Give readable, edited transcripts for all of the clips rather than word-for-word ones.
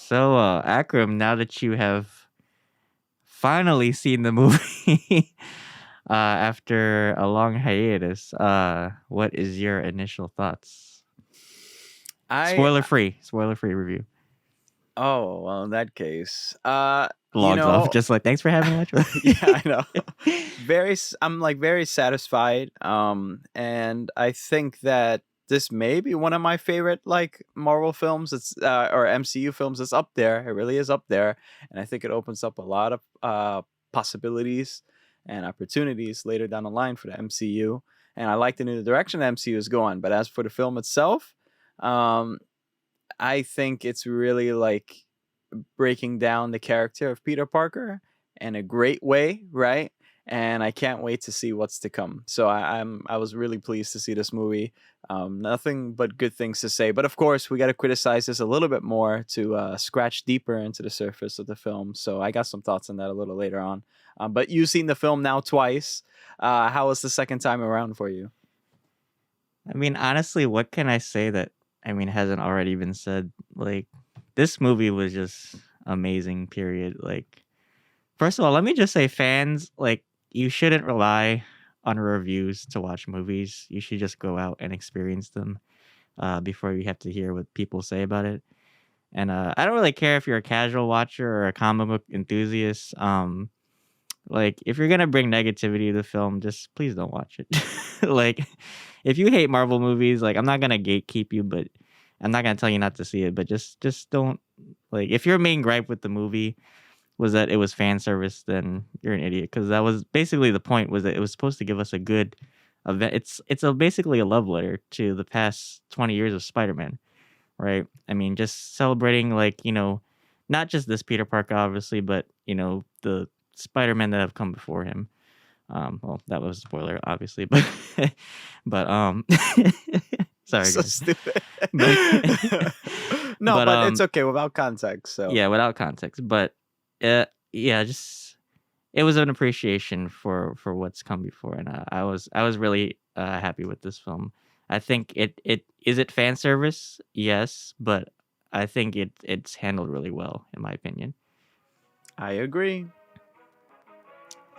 So, Akram, now that you have finally seen the movie after a long hiatus, what is your initial thoughts? I Spoiler free review. oh well, in that case, you Logs off, know, just like thanks for having watched. yeah, I know. I'm like very satisfied. And I think that this may be one of my favorite like Marvel films. It's or MCU films. It's up there. It really is up there, and I think it opens up a lot of possibilities and opportunities later down the line for the MCU. And I like the new direction the MCU is going. But as for the film itself, um, I think it's really like breaking down the character of Peter Parker in a great way, right? And I can't wait to see what's to come. So I was really pleased to see this movie. Nothing but good things to say. But of course, we got to criticize this a little bit more to scratch deeper into the surface of the film. So I got some thoughts on that a little later on. But you've seen the film now twice. How was the second time around for you? I mean, honestly, what can I say that hasn't already been said? Like, this movie was just amazing. Period. Like, first of all, let me just say, fans, like, you shouldn't rely on reviews to watch movies. You should just go out and experience them before you have to hear what people say about it. And I don't really care if you're a casual watcher or a comic book enthusiast. Like, if you're gonna bring negativity to the film, just please don't watch it. Like, if you hate Marvel movies, like, I'm not gonna gatekeep you, but I'm not gonna tell you not to see it. But just don't, like, if your main gripe with the movie was that it was fan service, then you're an idiot. Because that was basically the point, was that it was supposed to give us a good event. Basically a love letter to the past 20 years of Spider-Man, right? I mean, just celebrating, like, not just this Peter Parker, obviously, but the Spider-Man that have come before him. Well, that was a spoiler, obviously, but but sorry So guys, stupid. but No, but but it's okay without context. So yeah, without context, but yeah, just it was an appreciation for what's come before, and I was really happy with this film. I think it is it fan service, yes, but I think it's handled really well, in my opinion. I agree.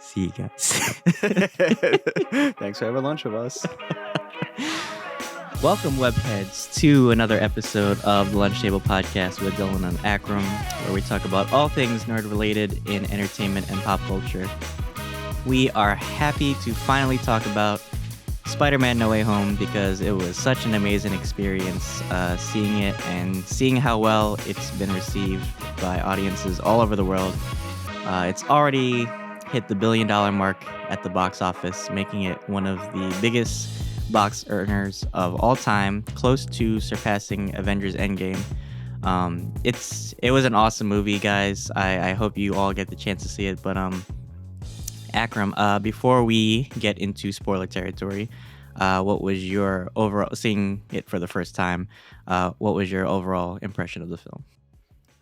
See you guys. Thanks for having lunch with us. Welcome, webheads, to another episode of the Lunch Table Podcast with Dylan and Akram, where we talk about all things nerd-related in entertainment and pop culture. We are happy to finally talk about Spider-Man No Way Home because it was such an amazing experience seeing it and seeing how well it's been received by audiences all over the world. It's already hit the $1 billion mark at the box office, making it one of the biggest box earners of all time, close to surpassing Avengers Endgame. It was an awesome movie, guys. I hope you all get the chance to see it. But Akram, before we get into spoiler territory, what was your overall, seeing it for the first time? What was your overall impression of the film?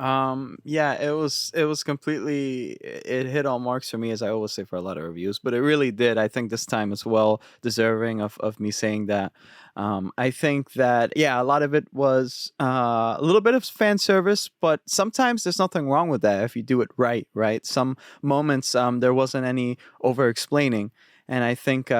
Yeah, it was completely, it hit all marks for me, as I always say for a lot of reviews, but it really did. I think this time as well deserving of me saying that. I think that, yeah, a lot of it was a little bit of fan service, but sometimes there's nothing wrong with that if you do it right? Some moments there wasn't any over explaining, and I think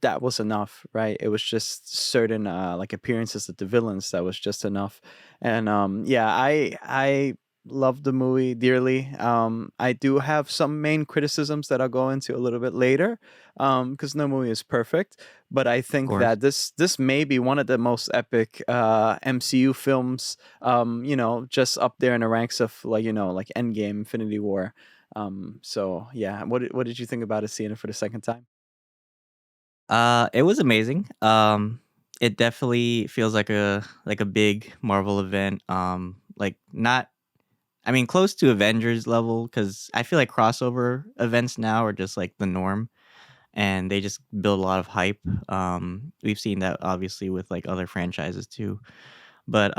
that was enough, right? It was just certain like appearances of the villains that was just enough. And yeah, I love the movie dearly. I do have some main criticisms that I'll go into a little bit later, because no movie is perfect. But I Of think course. that this may be one of the most epic MCU films. Just up there in the ranks of, like, like Endgame, Infinity War. So yeah, what did you think about it, seeing it for the second time? It was amazing. It definitely feels like a big Marvel event. Like, not, I mean, close to Avengers level, because I feel like crossover events now are just like the norm, and they just build a lot of hype. We've seen that obviously with like other franchises too, but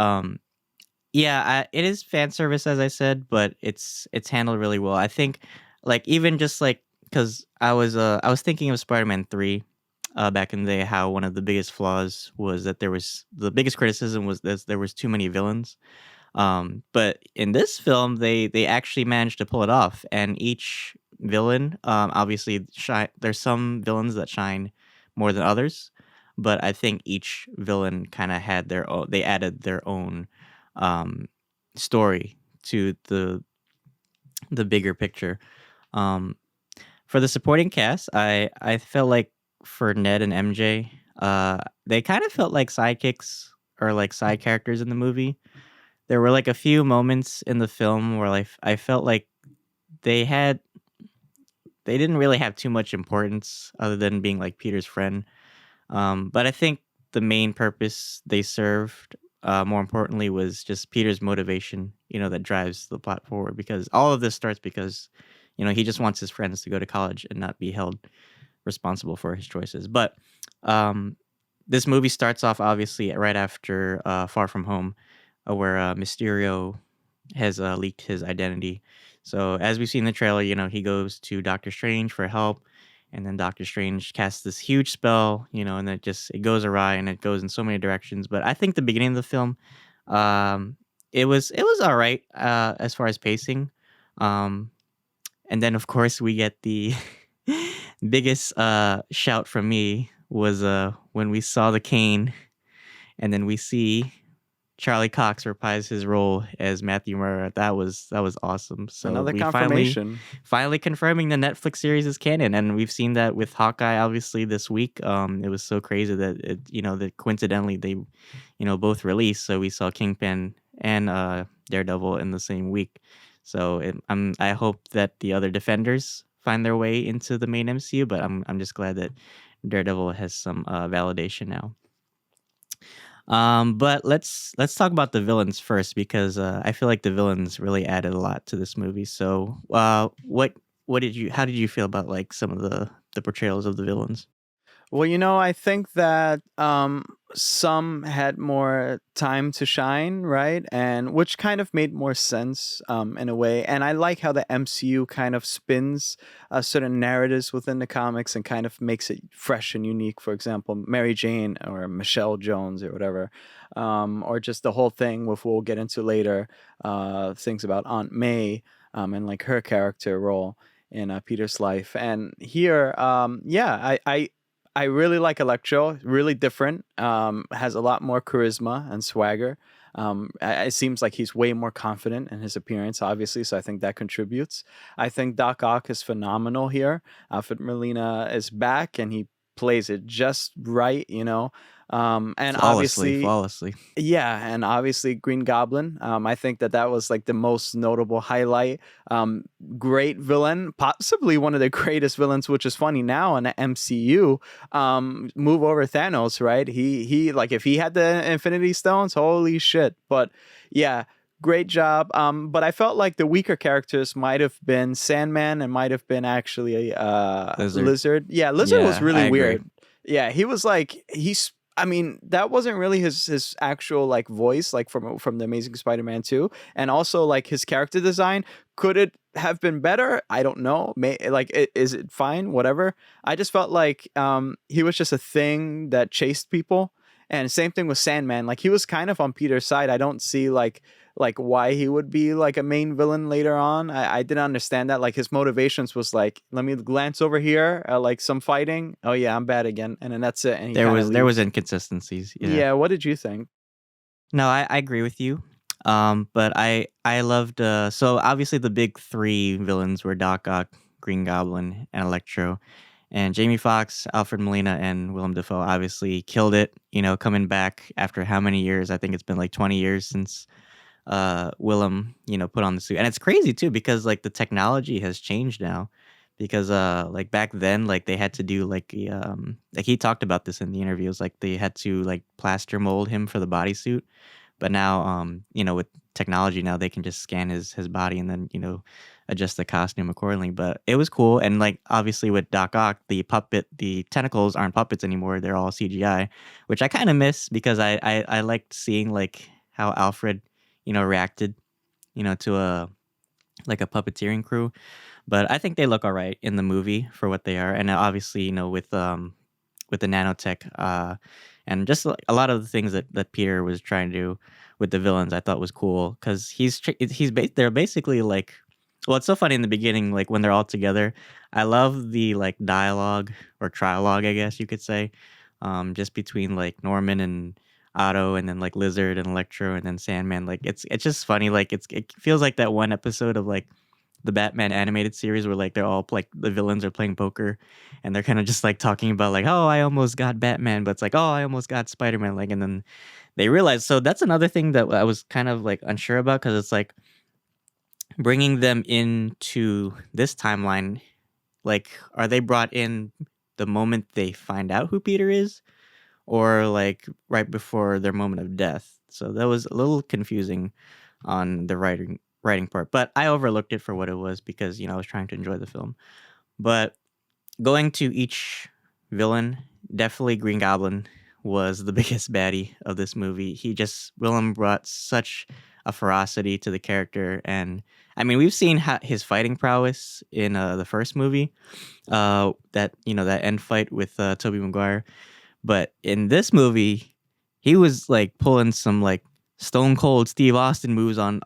yeah, it is fan service, as I said, but it's handled really well. I think, like, even just like, because I was thinking of Spider-Man 3 back in the day, how one of the biggest flaws was that the biggest criticism was that there was too many villains. But in this film, they actually managed to pull it off, and each villain, obviously, there's some villains that shine more than others, but I think each villain kind of had their own. They added their own um, story to the bigger picture. Um, for the supporting cast, I felt like for Ned and MJ, they kind of felt like sidekicks or like side characters in the movie. There were like a few moments in the film where like I felt like they had they didn't really have too much importance other than being like Peter's friend. But I think the main purpose they served, more importantly, was just Peter's motivation. That drives the plot forward because all of this starts because he just wants his friends to go to college and not be held responsible for his choices. But um, this movie starts off obviously right after Far From Home, where Mysterio has leaked his identity. So as we see in the trailer, he goes to Doctor Strange for help, and then Doctor Strange casts this huge spell, and it goes awry and it goes in so many directions. But I think the beginning of the film, um, it was all right as far as pacing, um, and then of course we get the biggest shout from me was when we saw the cane, and then we see Charlie Cox reprise his role as Matthew Murray. That was awesome. So Another we finally confirmation. finally confirming the Netflix series is canon, and we've seen that with Hawkeye obviously this week. It was so crazy that that coincidentally they both released. So we saw Kingpin and Daredevil in the same week. So I hope that the other Defenders find their way into the main MCU, but I'm just glad that Daredevil has some validation now. But let's talk about the villains first because I feel like the villains really added a lot to this movie. So, how did you feel about like some of the portrayals of the villains? Well, I think that some had more time to shine, right? And which kind of made more sense in a way. And I like how the MCU kind of spins certain narratives within the comics and kind of makes it fresh and unique. For example, Mary Jane or Michelle Jones or whatever. Or just the whole thing with what we'll get into later, things about Aunt May and like her character role in Peter's life. And here, yeah, I really like Electro. Really different. Has a lot more charisma and swagger. It seems like he's way more confident in his appearance, obviously. So I think that contributes. I think Doc Ock is phenomenal here. Alfred Molina is back, and he plays it just right. And Flawlessly, obviously, flawlessly. yeah, and obviously Green Goblin. I think that was like the most notable highlight. Um, Great villain, possibly one of the greatest villains, which is funny now in the MCU. Move over Thanos, right? He like if he had the Infinity Stones, holy shit! But yeah, great job. But I felt like the weaker characters might have been Sandman and might have been actually Lizard. Lizard. Yeah, Lizard was Yeah, I really agree. weird. Yeah, he was like he's I mean, that wasn't really his actual like voice, like from the Amazing Spider-Man 2, and also like his character design. Could it have been better? I don't know. Is it fine? Whatever. I just felt like he was just a thing that chased people, and same thing with Sandman. Like he was kind of on Peter's side. I don't see like why he would be like a main villain later on. I didn't understand that. Like his motivations was like, let me glance over here, like some fighting. Oh yeah, I'm bad again, and then that's it. And he There kind of was leaves. inconsistencies. Yeah. Yeah, what did you think? No, I agree with you. But I loved so obviously the big three villains were Doc Ock, Green Goblin, and Electro. And Jamie Foxx, Alfred Molina, and Willem Dafoe obviously killed it, coming back after how many years? I think it's been like 20 years since Willem, put on the suit. And it's crazy too because like the technology has changed now. Because like back then, like they had to do like he talked about this in the interviews, like they had to like plaster mold him for the bodysuit. But now, with technology now they can just scan his body and then, adjust the costume accordingly. But it was cool. And like obviously with Doc Ock, the tentacles aren't puppets anymore. They're all CGI, which I kind of miss because I liked seeing like how Alfred, reacted, to a puppeteering crew. But I think they look all right in the movie for what they are. And obviously, with with the nanotech, and just like a lot of the things that Peter was trying to do with the villains, I thought was cool because they're basically like, well, it's so funny in the beginning, like when they're all together. I love the like dialogue or trialogue, I guess you could say, just between like Norman and Otto, and then like Lizard and Electro, and then Sandman. Like it's just funny. Like it feels like that one episode of like the Batman animated series where like they're all like the villains are playing poker, and they're kind of just like talking about like, oh, I almost got Batman, but it's like, oh, I almost got Spider Man. Like, and then they realize. So that's another thing that I was kind of like unsure about, because it's like bringing them into this timeline. Like, are they brought in the moment they find out who Peter is, or like right before their moment of death? So that was a little confusing on the writing part, but I overlooked it for what it was because I was trying to enjoy the film. But going to each villain, definitely Green Goblin was the biggest baddie of this movie. Willem brought such a ferocity to the character, and I mean, we've seen his fighting prowess in the first movie, that end fight with Tobey Maguire. But in this movie, he was like pulling some like stone cold Steve Austin moves on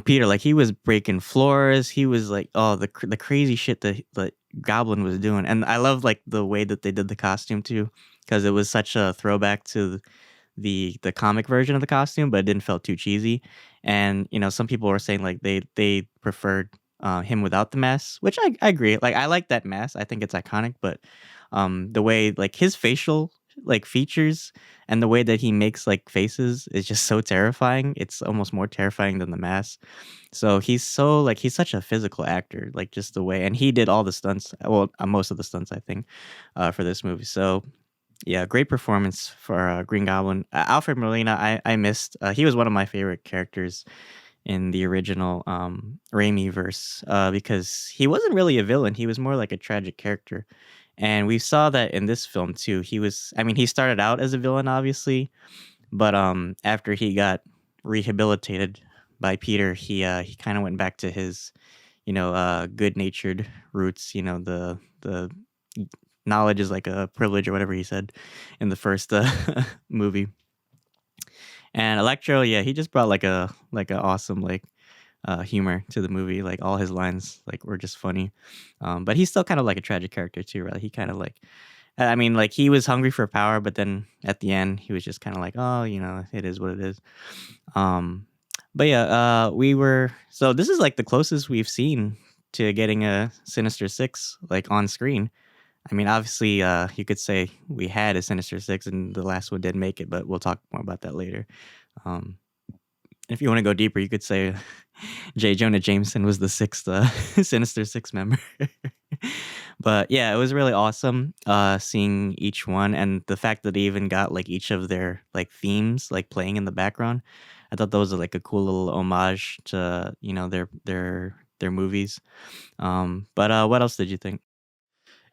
Peter. Like he was breaking floors. He was like, oh, the crazy shit that Goblin was doing. And I love like the way that they did the costume too, because it was such a throwback to the comic version of the costume, but it didn't feel too cheesy. And some people were saying like they preferred him without the mask, which I agree. Like I like that mask. I think it's iconic, but the way like his facial like features and the way that he makes like faces is just so terrifying. It's almost more terrifying than the mask. So he's such a physical actor, like just the way, and he did all the stunts. Well, most of the stunts, I think, for this movie. So yeah, great performance for Green Goblin. Alfred Molina, I missed. He was one of my favorite characters in the original Raimi verse, because he wasn't really a villain. He was more like a tragic character. And we saw that in this film too. I mean, he started out as a villain, obviously, but after he got rehabilitated by Peter, he kind of went back to his, good-natured roots. The knowledge is like a privilege or whatever he said in the first movie. And Electro, yeah, he just brought like a awesome like humor to the movie. Like all his lines like were just funny. But he's still kind of like a tragic character too, right? He kind of like, I mean, like he was hungry for power, but then at the end he was just kind of like, oh, it is what it is. But yeah, so this is like the closest we've seen to getting a Sinister Six like on screen. I mean, obviously, you could say we had a Sinister Six, and the last one didn't make it, but we'll talk more about that later. Um, if you want to go deeper, you could say J. Jonah Jameson was the sixth Sinister Six member. But yeah, it was really awesome seeing each one, and the fact that they even got like each of their like themes like playing in the background. I thought that was like a cool little homage to their movies. But what else did you think?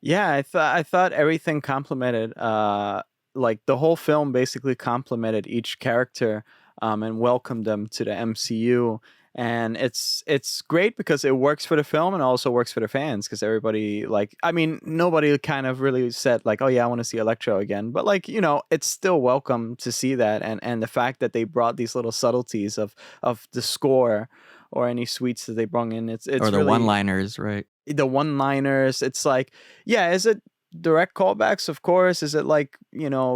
Yeah, I thought everything complemented, like the whole film basically complemented each character, and welcomed them to the MCU. And it's great because it works for the film and also works for the fans, because everybody, like, I mean, nobody kind of really said like, oh yeah, I want to see Electro again, but like, it's still welcome to see that. And the fact that they brought these little subtleties of the score or any sweets that they brought in, it's Or the really one-liners, right? the one liners. It's like, yeah, is it direct callbacks? Of course. Is it like,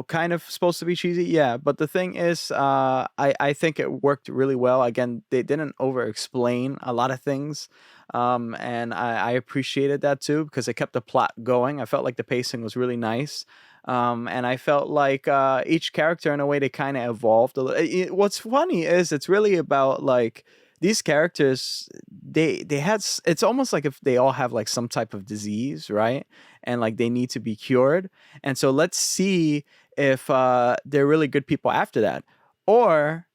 kind of supposed to be cheesy? Yeah. But the thing is, I think it worked really well. Again, they didn't over explain a lot of things. And I appreciated that too, because it kept the plot going. I felt like the pacing was really nice. And I felt like each character, in a way, they kind of evolved a little. What's funny is it's really about like these characters, they had it's almost like if they all have like some type of disease, right? And like they need to be cured. And so let's see if they're really good people after that. Or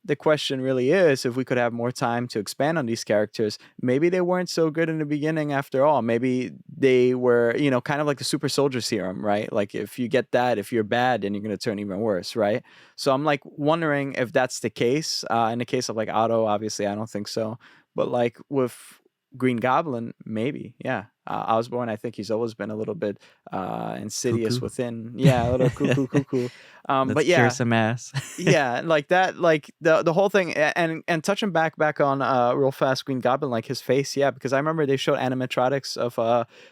the question really is, if we could have more time to expand on these characters, maybe they weren't so good in the beginning after all. Maybe they were, kind of like the super soldier serum, right? Like if you get that, if you're bad, then you're going to turn even worse, right? So I'm like wondering if that's the case. In the case of like Otto, obviously I don't think so. But like with Green Goblin, maybe. Yeah. Osborn, I think he's always been a little bit insidious Cuckoo. within. Yeah, a little cuckoo, cuckoo. Let's But cure yeah, some ass. yeah, like that, like the whole thing, and touching back on real fast, Green Goblin, like his face, yeah, because I remember they showed animatronics of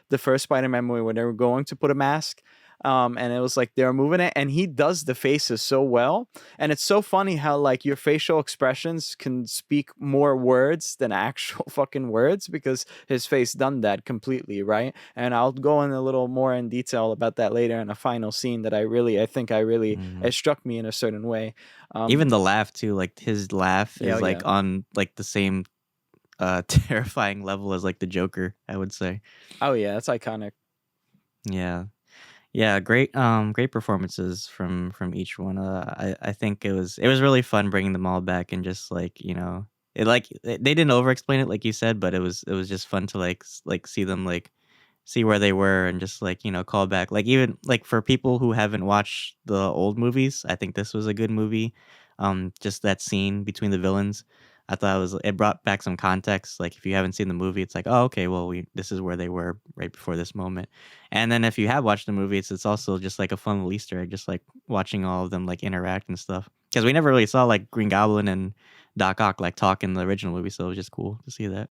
the first Spider-Man movie when they were going to put a mask, and it was like they were moving it, and he does the faces so well, and it's so funny how like your facial expressions can speak more words than actual fucking words because his face done that completely, right? And I'll go in a little more in detail about that later in a final scene that I think I really Mhm. it struck me in a certain way. Even Um, the laugh too, like his laugh yeah, is like yeah. on like the same terrifying level as like the Joker, I would say. Oh yeah, that's iconic. Yeah. Yeah, great performances from each one. I think it was really fun bringing them all back and just like, they didn't over explain it like you said, but it was just fun to like like see them like see where they were and just like, call back. Like even like for people who haven't watched the old movies, I think this was a good movie. Just that scene between the villains. I thought it brought back some context. Like if you haven't seen the movie, it's like, oh, okay, well, this is where they were right before this moment. And then if you have watched the movie, it's also just like a fun little Easter egg, just like watching all of them like interact and stuff. Because we never really saw like Green Goblin and Doc Ock like talk in the original movie, so it was just cool to see that.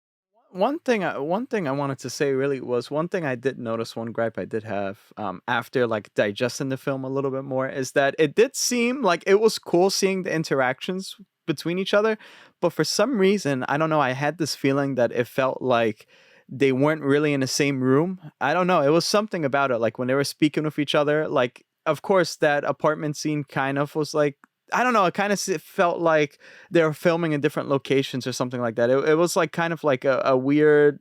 One thing I wanted to say really was one thing I did notice, one gripe I did have after like digesting the film a little bit more is that it did seem like it was cool seeing the interactions between each other, but for some reason, I don't know, I had this feeling that it felt like they weren't really in the same room. I don't know, it was something about it, like when they were speaking with each other, like of course that apartment scene kind of was like, I don't know, it kind of felt like they were filming in different locations or something like that. It was like kind of like a weird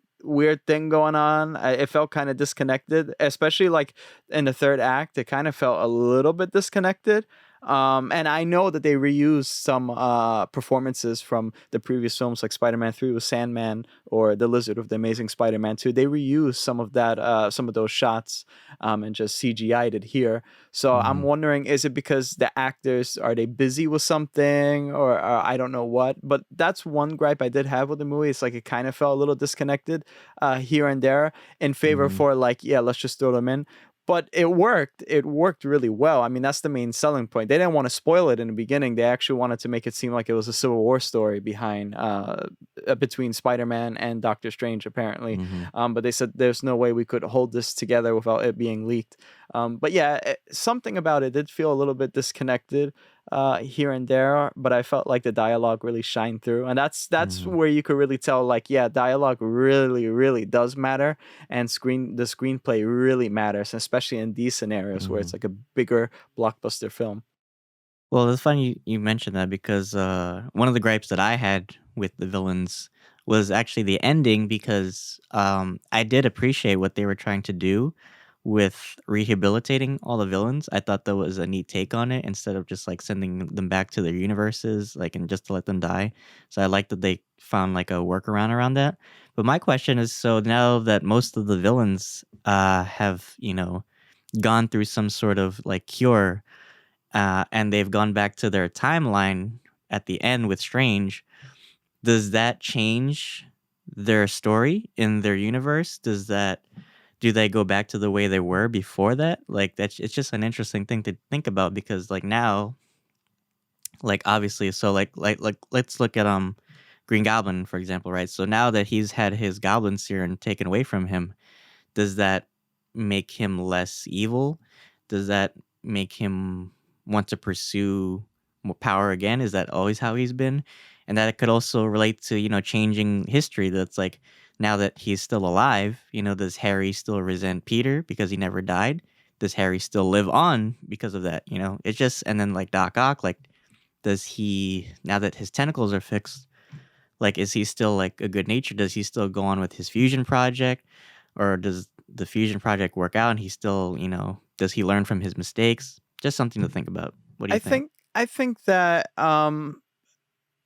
thing going on. It felt kind of disconnected, especially like in the third act. It kind of felt a little bit disconnected. And I know that they reused some performances from the previous films, like Spider-Man 3 with Sandman or The Lizard with The Amazing Spider-Man 2. They reused some of that, some of those shots, and just CGI'd it here. So I'm Mhm. wondering, is it because the actors are they busy with something, or I don't know what? But that's one gripe I did have with the movie. It's like it kind of felt a little disconnected here and there in favor Mhm. for like, yeah, let's just throw them in. But it worked. It worked really well. I mean, that's the main selling point. They didn't want to spoil it in the beginning. They actually wanted to make it seem like it was a Civil War story behind between Spider-Man and Doctor Strange, apparently. Mhm. But they said there's no way we could hold this together without it being leaked. But yeah, something about it did feel a little bit disconnected here and there, but I felt like the dialogue really shined through, and that's Mhm. where you could really tell, like, yeah, dialogue really does matter, and the screenplay really matters, especially in these scenarios where it's Mhm. like a bigger blockbuster film. Well, it's funny you mentioned that because one of the gripes that I had with the villains was actually the ending because I did appreciate what they were trying to do with rehabilitating all the villains. I thought that was a neat take on it instead of just like sending them back to their universes, like and just to let them die. So I like that they found like a workaround around that. But my question is, so now that most of the villains have gone through some sort of like cure and they've gone back to their timeline at the end with Strange, does that change their story in their universe? Do they go back to the way they were before that? Like it's just an interesting thing to think about because like now, like obviously, so like let's look at Green Goblin for example, right? So now that he's had his Goblin serum taken away from him, does that make him less evil? Does that make him want to pursue more power again? Is that always how he's been? And that it could also relate to, changing history. That's like now that he's still alive, does Harry still resent Peter because he never died? Does Harry still live on because of that? It's just, and then like Doc Ock, like, does he, now that his tentacles are fixed, like, is he still like a good nature? Does he still go on with his fusion project? Or does the fusion project work out and he still, does he learn from his mistakes? Just something to think about. What do you think? I think that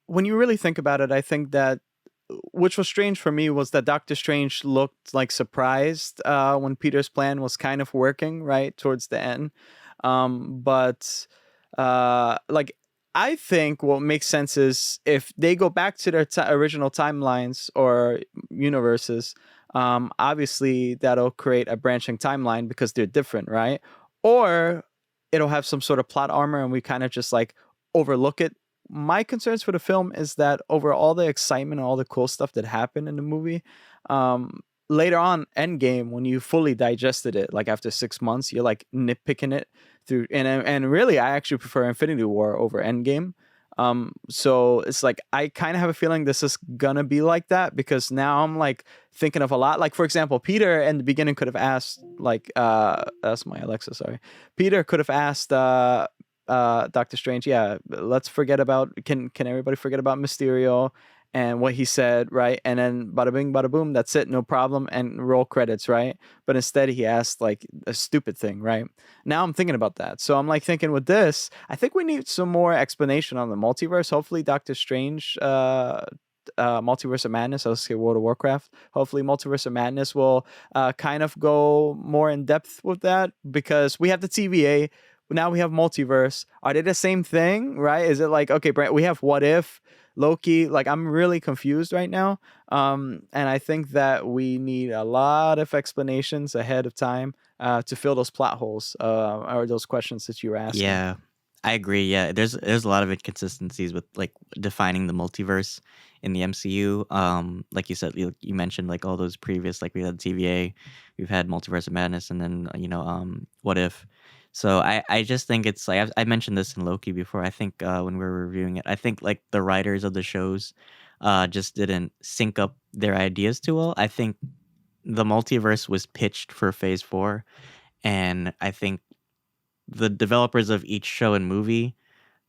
when you really think about it, I think that which was strange for me was that Doctor Strange looked like surprised when Peter's plan was kind of working right towards the end. But like I think what makes sense is if they go back to their original timelines or universes, obviously that'll create a branching timeline because they're different, right? Or it'll have some sort of plot armor and we kind of just like overlook it. My concerns for the film is that over all the excitement and all the cool stuff that happened in the movie, later on, Endgame, when you fully digested it, like after 6 months, you're like nitpicking it through, and really, I actually prefer Infinity War over Endgame. So it's like I kind of have a feeling this is gonna be like that because now I'm like thinking of a lot. Like for example, Peter in the beginning could have asked, like, that's my Alexa, sorry. Peter could have asked Doctor Strange, yeah, let's forget about can everybody forget about Mysterio and what he said, right? And then bada bing, bada boom, that's it, no problem, and roll credits, right? But instead he asked like a stupid thing, right? Now I'm thinking about that. So I'm like thinking with this, I think we need some more explanation on the multiverse. Hopefully Doctor Strange Multiverse of Madness. I was say World of Warcraft. Hopefully, Multiverse of Madness will kind of go more in depth with that because we have the TVA. Now we have multiverse. Are they the same thing, right? Is it like, okay, Brent, we have what if Loki? Like, I'm really confused right now. And I think that we need a lot of explanations ahead of time to fill those plot holes or those questions that you were asking. Yeah, I agree. Yeah, there's a lot of inconsistencies with like defining the multiverse in the MCU. Like you said, you mentioned like all those previous, like we had TVA, we've had Multiverse of Madness, and then What If. So I just think it's like I mentioned this in Loki before. I think when we were reviewing it, I think like the writers of the shows just didn't sync up their ideas too well. I think the multiverse was pitched for Phase 4, and I think the developers of each show and movie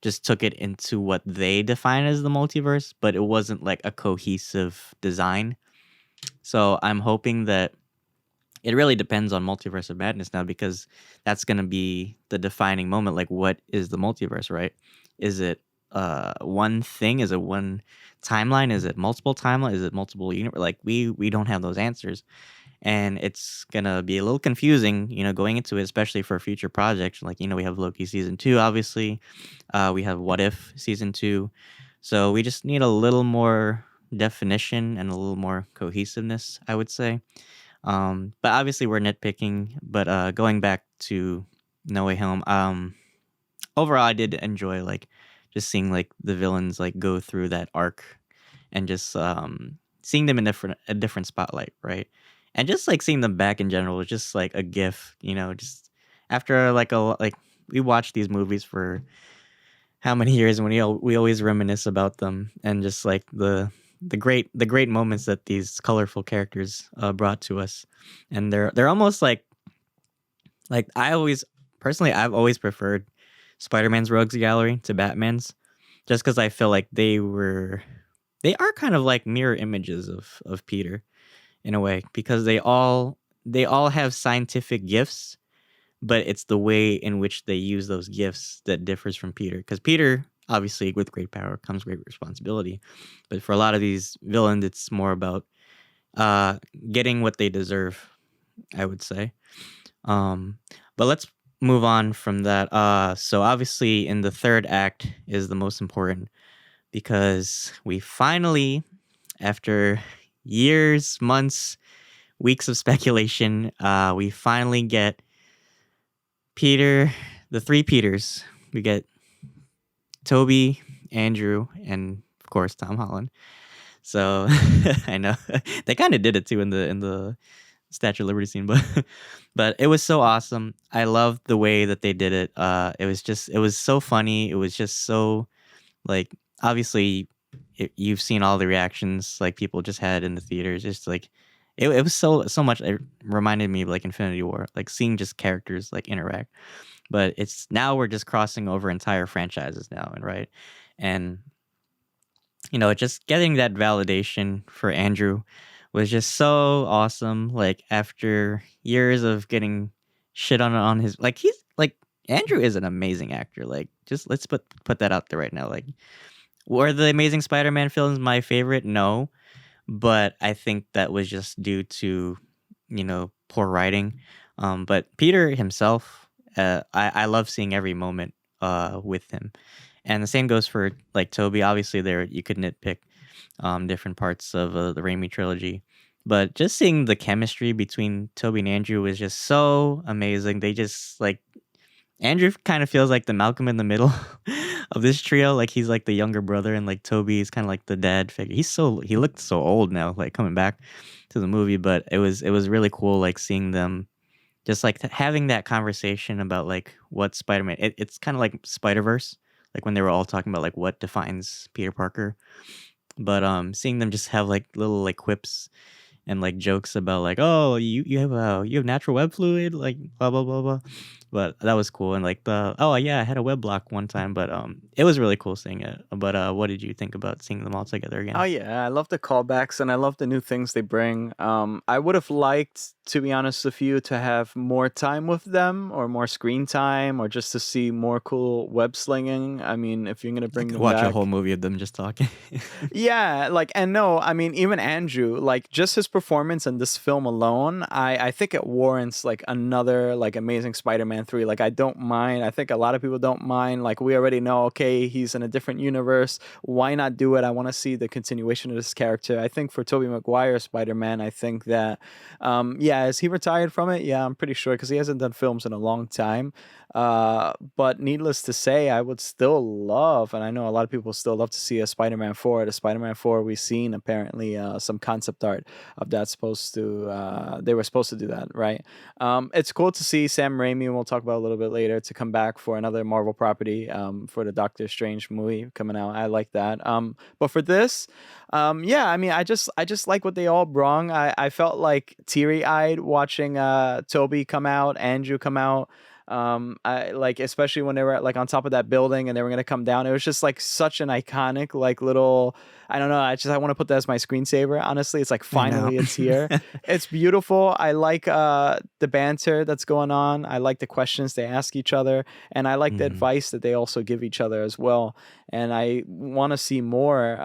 just took it into what they define as the multiverse, but it wasn't like a cohesive design. So I'm hoping that it really depends on Multiverse of Madness now because that's going to be the defining moment. Like, what is the multiverse, right? Is it one thing? Is it one timeline? Is it multiple timeline? Is it multiple universe? Like, we don't have those answers, and it's gonna be a little confusing, going into it, especially for future projects. Like, we have Loki season 2, obviously. We have What If season 2, so we just need a little more definition and a little more cohesiveness, I would say. But obviously we're nitpicking. But going back to No Way Home, overall I did enjoy like just seeing like the villains like go through that arc and just seeing them in a different spotlight, right? And just like seeing them back in general was just like a gift, just after like we watch these movies for how many years, and we always reminisce about them and just like the great moments that these colorful characters brought to us. And they're almost like I've always preferred Spider-Man's Rogues Gallery to Batman's, just because I feel like they are kind of like mirror images of Peter in a way, because they all have scientific gifts, but it's the way in which they use those gifts that differs from Peter. Because Peter, obviously, with great power comes great responsibility, but for a lot of these villains, it's more about getting what they deserve, I would say. But let's move on from that. So obviously, in the third act is the most important because we finally, after years, months, weeks of speculation, we finally get Peter, the three Peters. We get Toby, Andrew, and of course Tom Holland. So I know they kind of did it too in the Statue of Liberty scene, but it was so awesome. I loved the way that they did it. It was so funny. It was just so like obviously you've seen all the reactions like people just had in the theaters. Just like it was so much. It reminded me of like Infinity War, like seeing just characters like interact. But it's now we're just crossing over entire franchises now, and right, and just getting that validation for Andrew was just so awesome. Like after years of getting shit on his, like he's like Andrew is an amazing actor. Like just let's put that out there right now. Like were the Amazing Spider-Man films my favorite? No, but I think that was just due to poor writing. But Peter himself, I love seeing every moment with him. And the same goes for like Toby. Obviously, there you could nitpick different parts of the Raimi trilogy, but just seeing the chemistry between Toby and Andrew was just so amazing. They just like Andrew kind of feels like the Malcolm in the middle of this trio. Like he's like the younger brother, and like Toby is kind of like the dad figure. He looked so old now, like coming back to the movie. But it was really cool, like seeing them just like having that conversation about like what Spider-Man. It's kind of like Spider-Verse, like when they were all talking about like what defines Peter Parker. But seeing them just have like little like quips and like jokes about like, oh, you have natural web fluid, like blah blah blah blah. But that was cool. And like the oh yeah, I had a web block one time, but it was really cool seeing it. But what did you think about seeing them all together Oh again? yeah, I love the callbacks and I love the new things they bring. I would have liked, to be honest with you, to have more time with them or more screen time or just to see more cool web slinging. I mean, if you're gonna I bring could them watch a whole back, movie of them just talking. yeah, like, and no, I mean, even Andrew, like, just his performance in this film alone, I think it warrants like another like Amazing Spider-Man 3. Like, I don't mind. I think a lot of people don't mind. Like, we already know, okay, he's in a different universe. Why not do it? I want to see the continuation of this character. I think for Tobey Maguire Spider-Man, I think that, yeah, is he retired from it? Yeah, I'm pretty sure because he hasn't done films in a long time. But needless to say, I would still love, and I know a lot of people still love to see a Spider-Man 4. The Spider-Man 4 we've seen apparently some concept art of that supposed to they were supposed to do that, right? It's cool to see Sam Raimi, and we'll talk about it a little bit later, to come back for another Marvel property for the Doctor Strange movie coming out. I like that. But for this, yeah, I mean, I just like what they all brung. I felt like teary eyed watching Toby come out, Andrew come out. I like, especially when they were like on top of that building and they were gonna come down. It was just like such an iconic like little. I don't know. I want to put that as my screensaver. Honestly, it's like I know. finally it's here. It's beautiful. I like the banter that's going on. I like the questions they ask each other, and I like the Mhm. advice that they also give each other as well. And I want to see more.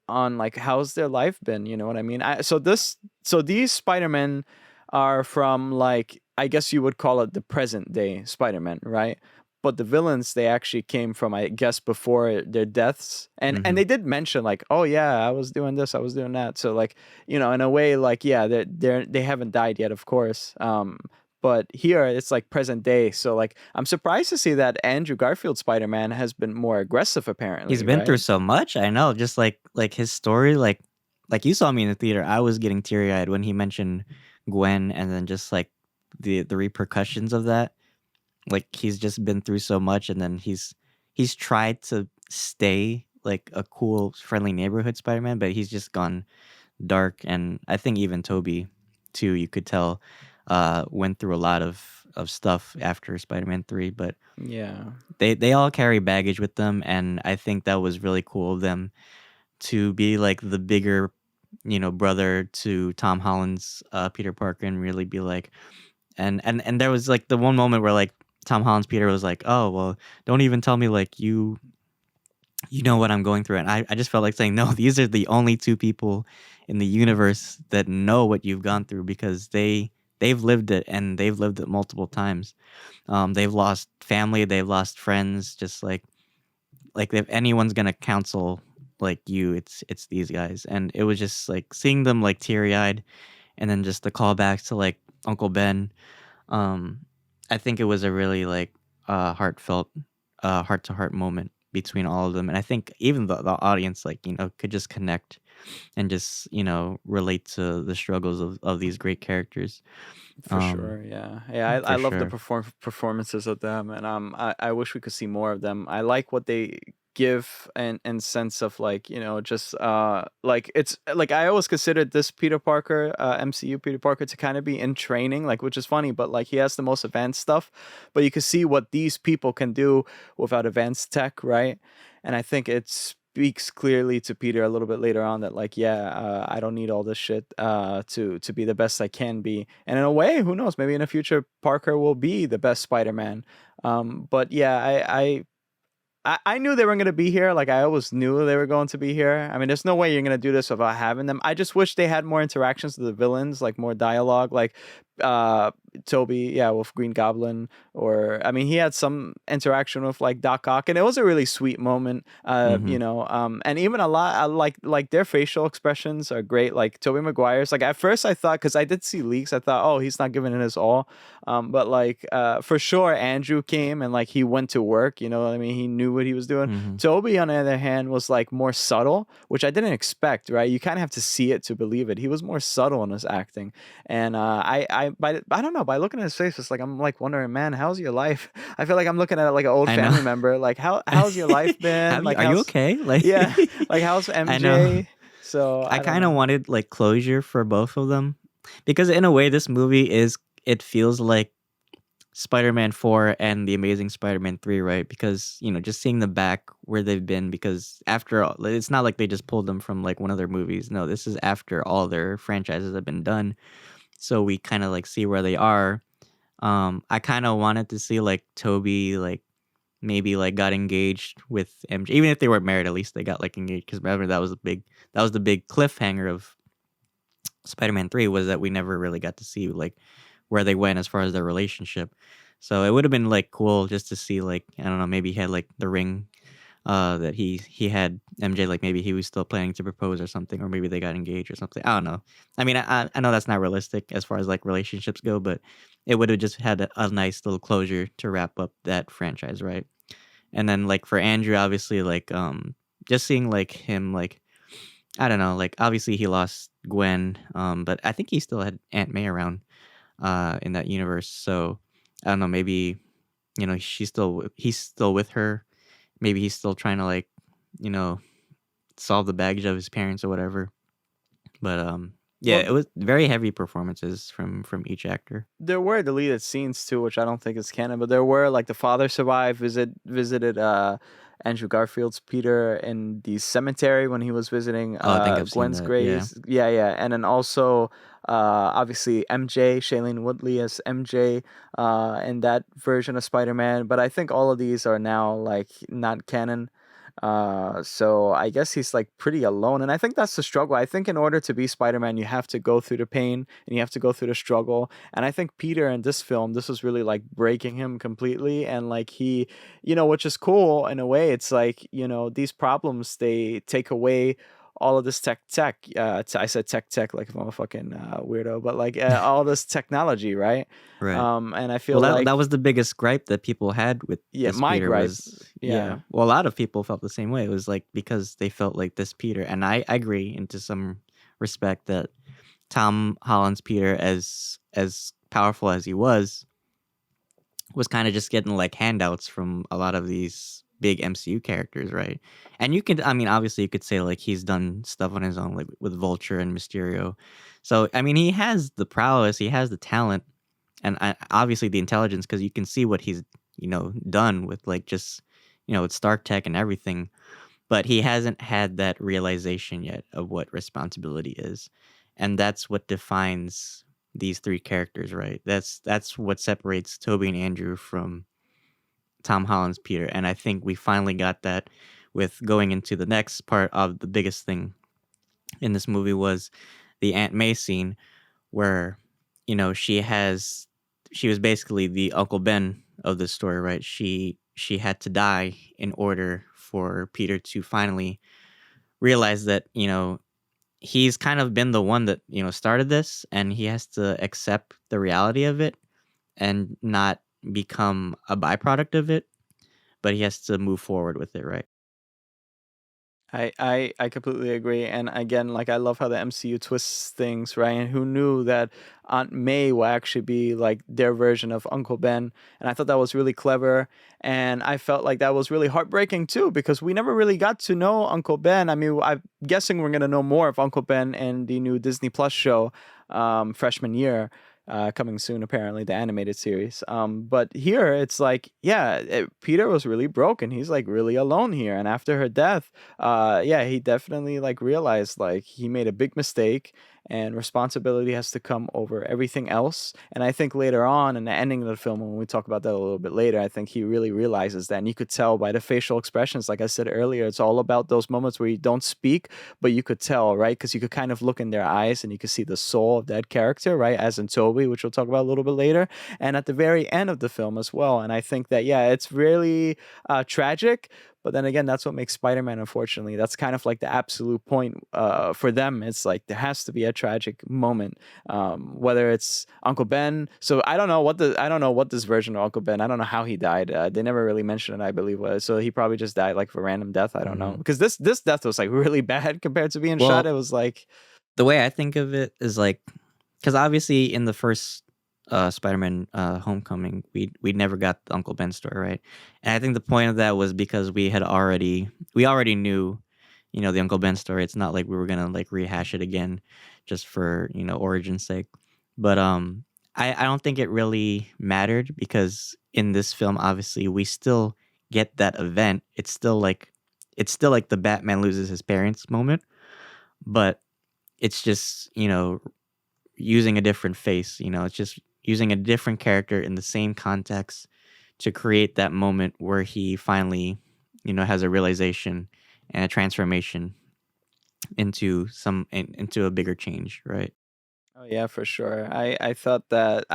On like how's their life been, you know what I mean? So these Spider-Men are from, like, I guess you would call it the present day Spider-Man, right? But the villains, they actually came from, I guess, before their deaths. And Mhm. they did mention like, oh yeah, I was doing this, I was doing that. So like, you know, in a way, like, yeah, they haven't died yet, of course. But here it's like present day. So like, I'm surprised to see that Andrew Garfield Spider-Man has been more aggressive He's apparently, been through right? so much. I know. Just like his story, like you saw me in the theater. I was getting teary eyed when he mentioned Gwen, and then just like the repercussions of that. Like he's just been through so much, and then he's tried to stay like a cool, friendly neighborhood Spider-Man, but he's just gone dark. And I think even Toby, too, you could tell, went through a lot of stuff after Spider-Man 3. But Yeah, they all carry baggage with them, and I think that was really cool of them to be like the bigger, brother to Tom Holland's Peter Parker, and really be like, and there was like the one moment where like Tom Holland's Peter was like, oh well, don't even tell me like you know what I'm going through. And I just felt like saying, no, these are the only two people in the universe that know what you've gone through, because they've lived it, and they've lived it multiple times. They've lost family, they've lost friends, just like if anyone's gonna counsel like you, it's these guys. And it was just like seeing them like teary eyed, and then just the callbacks to like Uncle Ben. Um, I think it was a really like heartfelt, heart to heart moment between all of them, and I think even the audience like could just connect and just relate to the struggles of these great characters. for Um, sure. Yeah, yeah. I for love the sure. performances of them, and I wish we could see more of them. I like what they give and sense of, like, you know, just like, it's like I always considered this Peter Parker, MCU Peter Parker, to kind of be in training, like, which is funny, but like he has the most advanced stuff, but you can see what these people can do without advanced tech, right? And I think it speaks clearly to Peter a little bit later on that, like, yeah, I don't need all this shit to be the best I can be. And in a way, who knows, maybe in the future Parker will be the best Spider-Man. But yeah, I knew they were going to be here. Like, I always knew they were going to be here. I mean, there's no way you're going to do this without having them. I just wish they had more interactions with the villains, like more dialogue. Like, uh Toby, yeah, with Green Goblin, or I mean, he had some interaction with like Doc Ock, and it was a really sweet moment. Mm-hmm. And even a lot like their facial expressions are great. Like Toby Maguire's, like at first I thought, because I did see leaks, I thought, oh, he's not giving it his all. But like for sure, Andrew came and like he went to work. You know what I mean? He knew what he was doing. Mm-hmm. Toby, on the other hand, was like more subtle, which I didn't expect. Right? You kind of have to see it to believe it. He was more subtle in his acting. And I don't know, by looking at his face, it's like I'm like wondering, man, how's your life? I feel like I'm looking at like an old I know. family member. Like how's your life been? Have you? Like Are you how's okay? Like, yeah, like how's I know. MJ? So I I don't kind of know. wanted like closure for both of them, because in a way, this movie is. It feels like Spider-Man 4 and The Amazing Spider-Man 3, right? Because, just seeing them back where they've been, because after all, it's not like they just pulled them from like one of their movies. No, this is after all their franchises have been done. So we kind of like see where they are. I kind of wanted to see like Toby like maybe like got engaged with MJ. Even if they weren't married, at least they got like engaged, because remember that was the big cliffhanger of Spider-Man 3, was that we never really got to see like where they went as far as their relationship. So it would have been like cool just to see like, I don't know, maybe he had like the ring that he had MJ, like maybe he was still planning to propose or something, or maybe they got engaged or something. I don't know. I mean, I know that's not realistic as far as like relationships go, but it would have just had a nice little closure to wrap up that franchise, right? And then like for Andrew, obviously like just seeing like him like, I don't know, like obviously he lost Gwen, but I think he still had Aunt May around in that universe. So I don't know, maybe he's still with her. Maybe he's still trying to like, you know, solve the baggage of his parents or whatever. But yeah, Well, it was very heavy performances from each actor. there were deleted scenes too, which I don't think is canon, but there were like the father survived, visited Andrew Garfield's Peter in the cemetery when he was visiting Oh, I think I've seen Gwen's that. Yeah. graves. Yeah, yeah. And then also obviously MJ, Shailene Woodley as MJ in that version of Spider-Man. But I think all of these are now like not canon. So I guess he's like pretty alone, and I think that's the struggle. I think in order to be Spider-Man, you have to go through the pain and you have to go through the struggle. And I think Peter in this film, this was really like breaking him completely, and like he, which is cool in a way. It's like these problems, they take away all of this tech. I said tech like I'm a fucking weirdo, but like all this technology, right? Right. And I Well, feel that like, was the biggest gripe that people had with yeah, this my Peter gripe, was, yeah. yeah. Well, a lot of people felt the same way. It was like because they felt like this Peter, and I agree into some respect that Tom Holland's Peter, as powerful as he was kind of just getting like handouts from a lot of these big MCU characters, right? And I mean, obviously, you could say like he's done stuff on his own, like with Vulture and Mysterio. So, I mean, he has the prowess, he has the talent, and obviously the intelligence, because you can see what he's done with like just with Stark Tech and everything. But he hasn't had that realization yet of what responsibility is, and that's what defines these three characters, right? That's what separates Toby and Andrew from Tom Holland's Peter. And I think we finally got that with going into the next part of the biggest thing in this movie was the Aunt May scene, where she was basically the Uncle Ben of the story, right? She had to die in order for Peter to finally realize that he's kind of been the one that started this, and he has to accept the reality of it and not become a byproduct of it, but he has to move forward with it, right? I completely agree. And again, like I love how the MCU twists things, right? And who knew that Aunt May will actually be like their version of Uncle Ben? And I thought that was really clever. And I felt like that was really heartbreaking too, because we never really got to know Uncle Ben. I mean, I'm guessing we're gonna know more of Uncle Ben in the new Disney Plus show, freshman year. Coming soon, apparently, the animated series. But here it's like, yeah, Peter was really broken. He's like really alone here. And after her death, yeah, he definitely like realized like he made a big mistake, and responsibility has to come over everything else. And I think later on in the ending of the film, when we talk about that a little bit later, I think he really realizes that. And you could tell by the facial expressions, like I said earlier, it's all about those moments where you don't speak, but you could tell, right? Because you could kind of look in their eyes and you could see the soul of that character, right? As in Toby, which we'll talk about a little bit later. And at the very end of the film as well. And I think that, yeah, it's really tragic. But then again, that's what makes Spider-Man, unfortunately. That's kind of like the absolute point for them. It's like there has to be a tragic moment, whether it's Uncle Ben. So I don't know what this version of Uncle Ben. I don't know how he died. They never really mentioned it, I believe. So he probably just died like of a random death. I don't know, Mhm. because this death was like really bad compared to being shot. Well, It was like, the way I think of it is like, because obviously in the first Spider-Man Homecoming, we never got the Uncle Ben story, right? And I think the point of that was because we already knew, the Uncle Ben story. It's not like we were gonna like rehash it again, just for origin's sake. But I don't think it really mattered because in this film, obviously, we still get that event. It's still like the Batman loses his parents moment, but it's just using a different face. It's just using a different character in the same context to create that moment where he finally, has a realization and a transformation into a bigger change, right? oh yeah, for sure. I thought that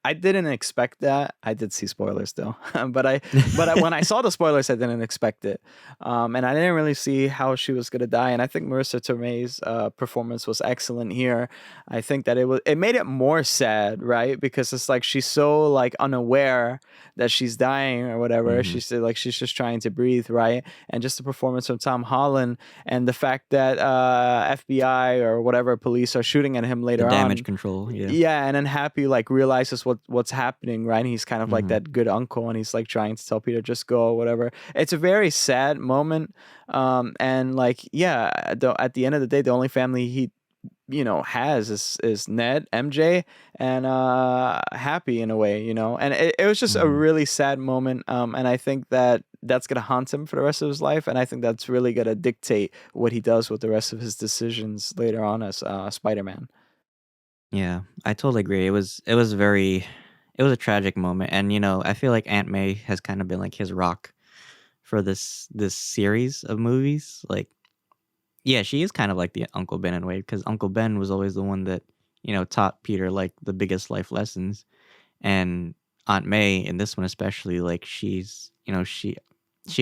I didn't expect that. I did see spoilers though, but when I saw the spoilers, I didn't expect it, and I didn't really see how she was gonna die. And I think Marissa Tomei's performance was excellent here. I think that it made it more sad, right? Because it's like she's so like unaware that she's dying or whatever. Hmm. She's like she's just trying to breathe, right? And just the performance from Tom Holland and the fact that FBI or whatever police are shooting at him The later damage on. control, yeah. Yeah, and then Happy like realizes what's happening, right? And he's kind of like Hmm. that good uncle, and he's like trying to tell Peter just go or whatever. It's a very sad moment, and like yeah, at the end of the day, the only family he has is Ned, MJ, and Happy in a way, and it was just a Hmm. really sad moment, and I think that that's gonna haunt him for the rest of his life, and I think that's really gonna dictate what he does with the rest of his decisions later on as Spider-Man. Yeah, I totally agree. It was a tragic moment, and I feel like Aunt May has kind of been like his rock for this series of movies. Like, yeah, she is kind of like the Uncle Ben in a way because Uncle Ben was always the one that taught Peter like the biggest life lessons, and Aunt May in this one especially, like she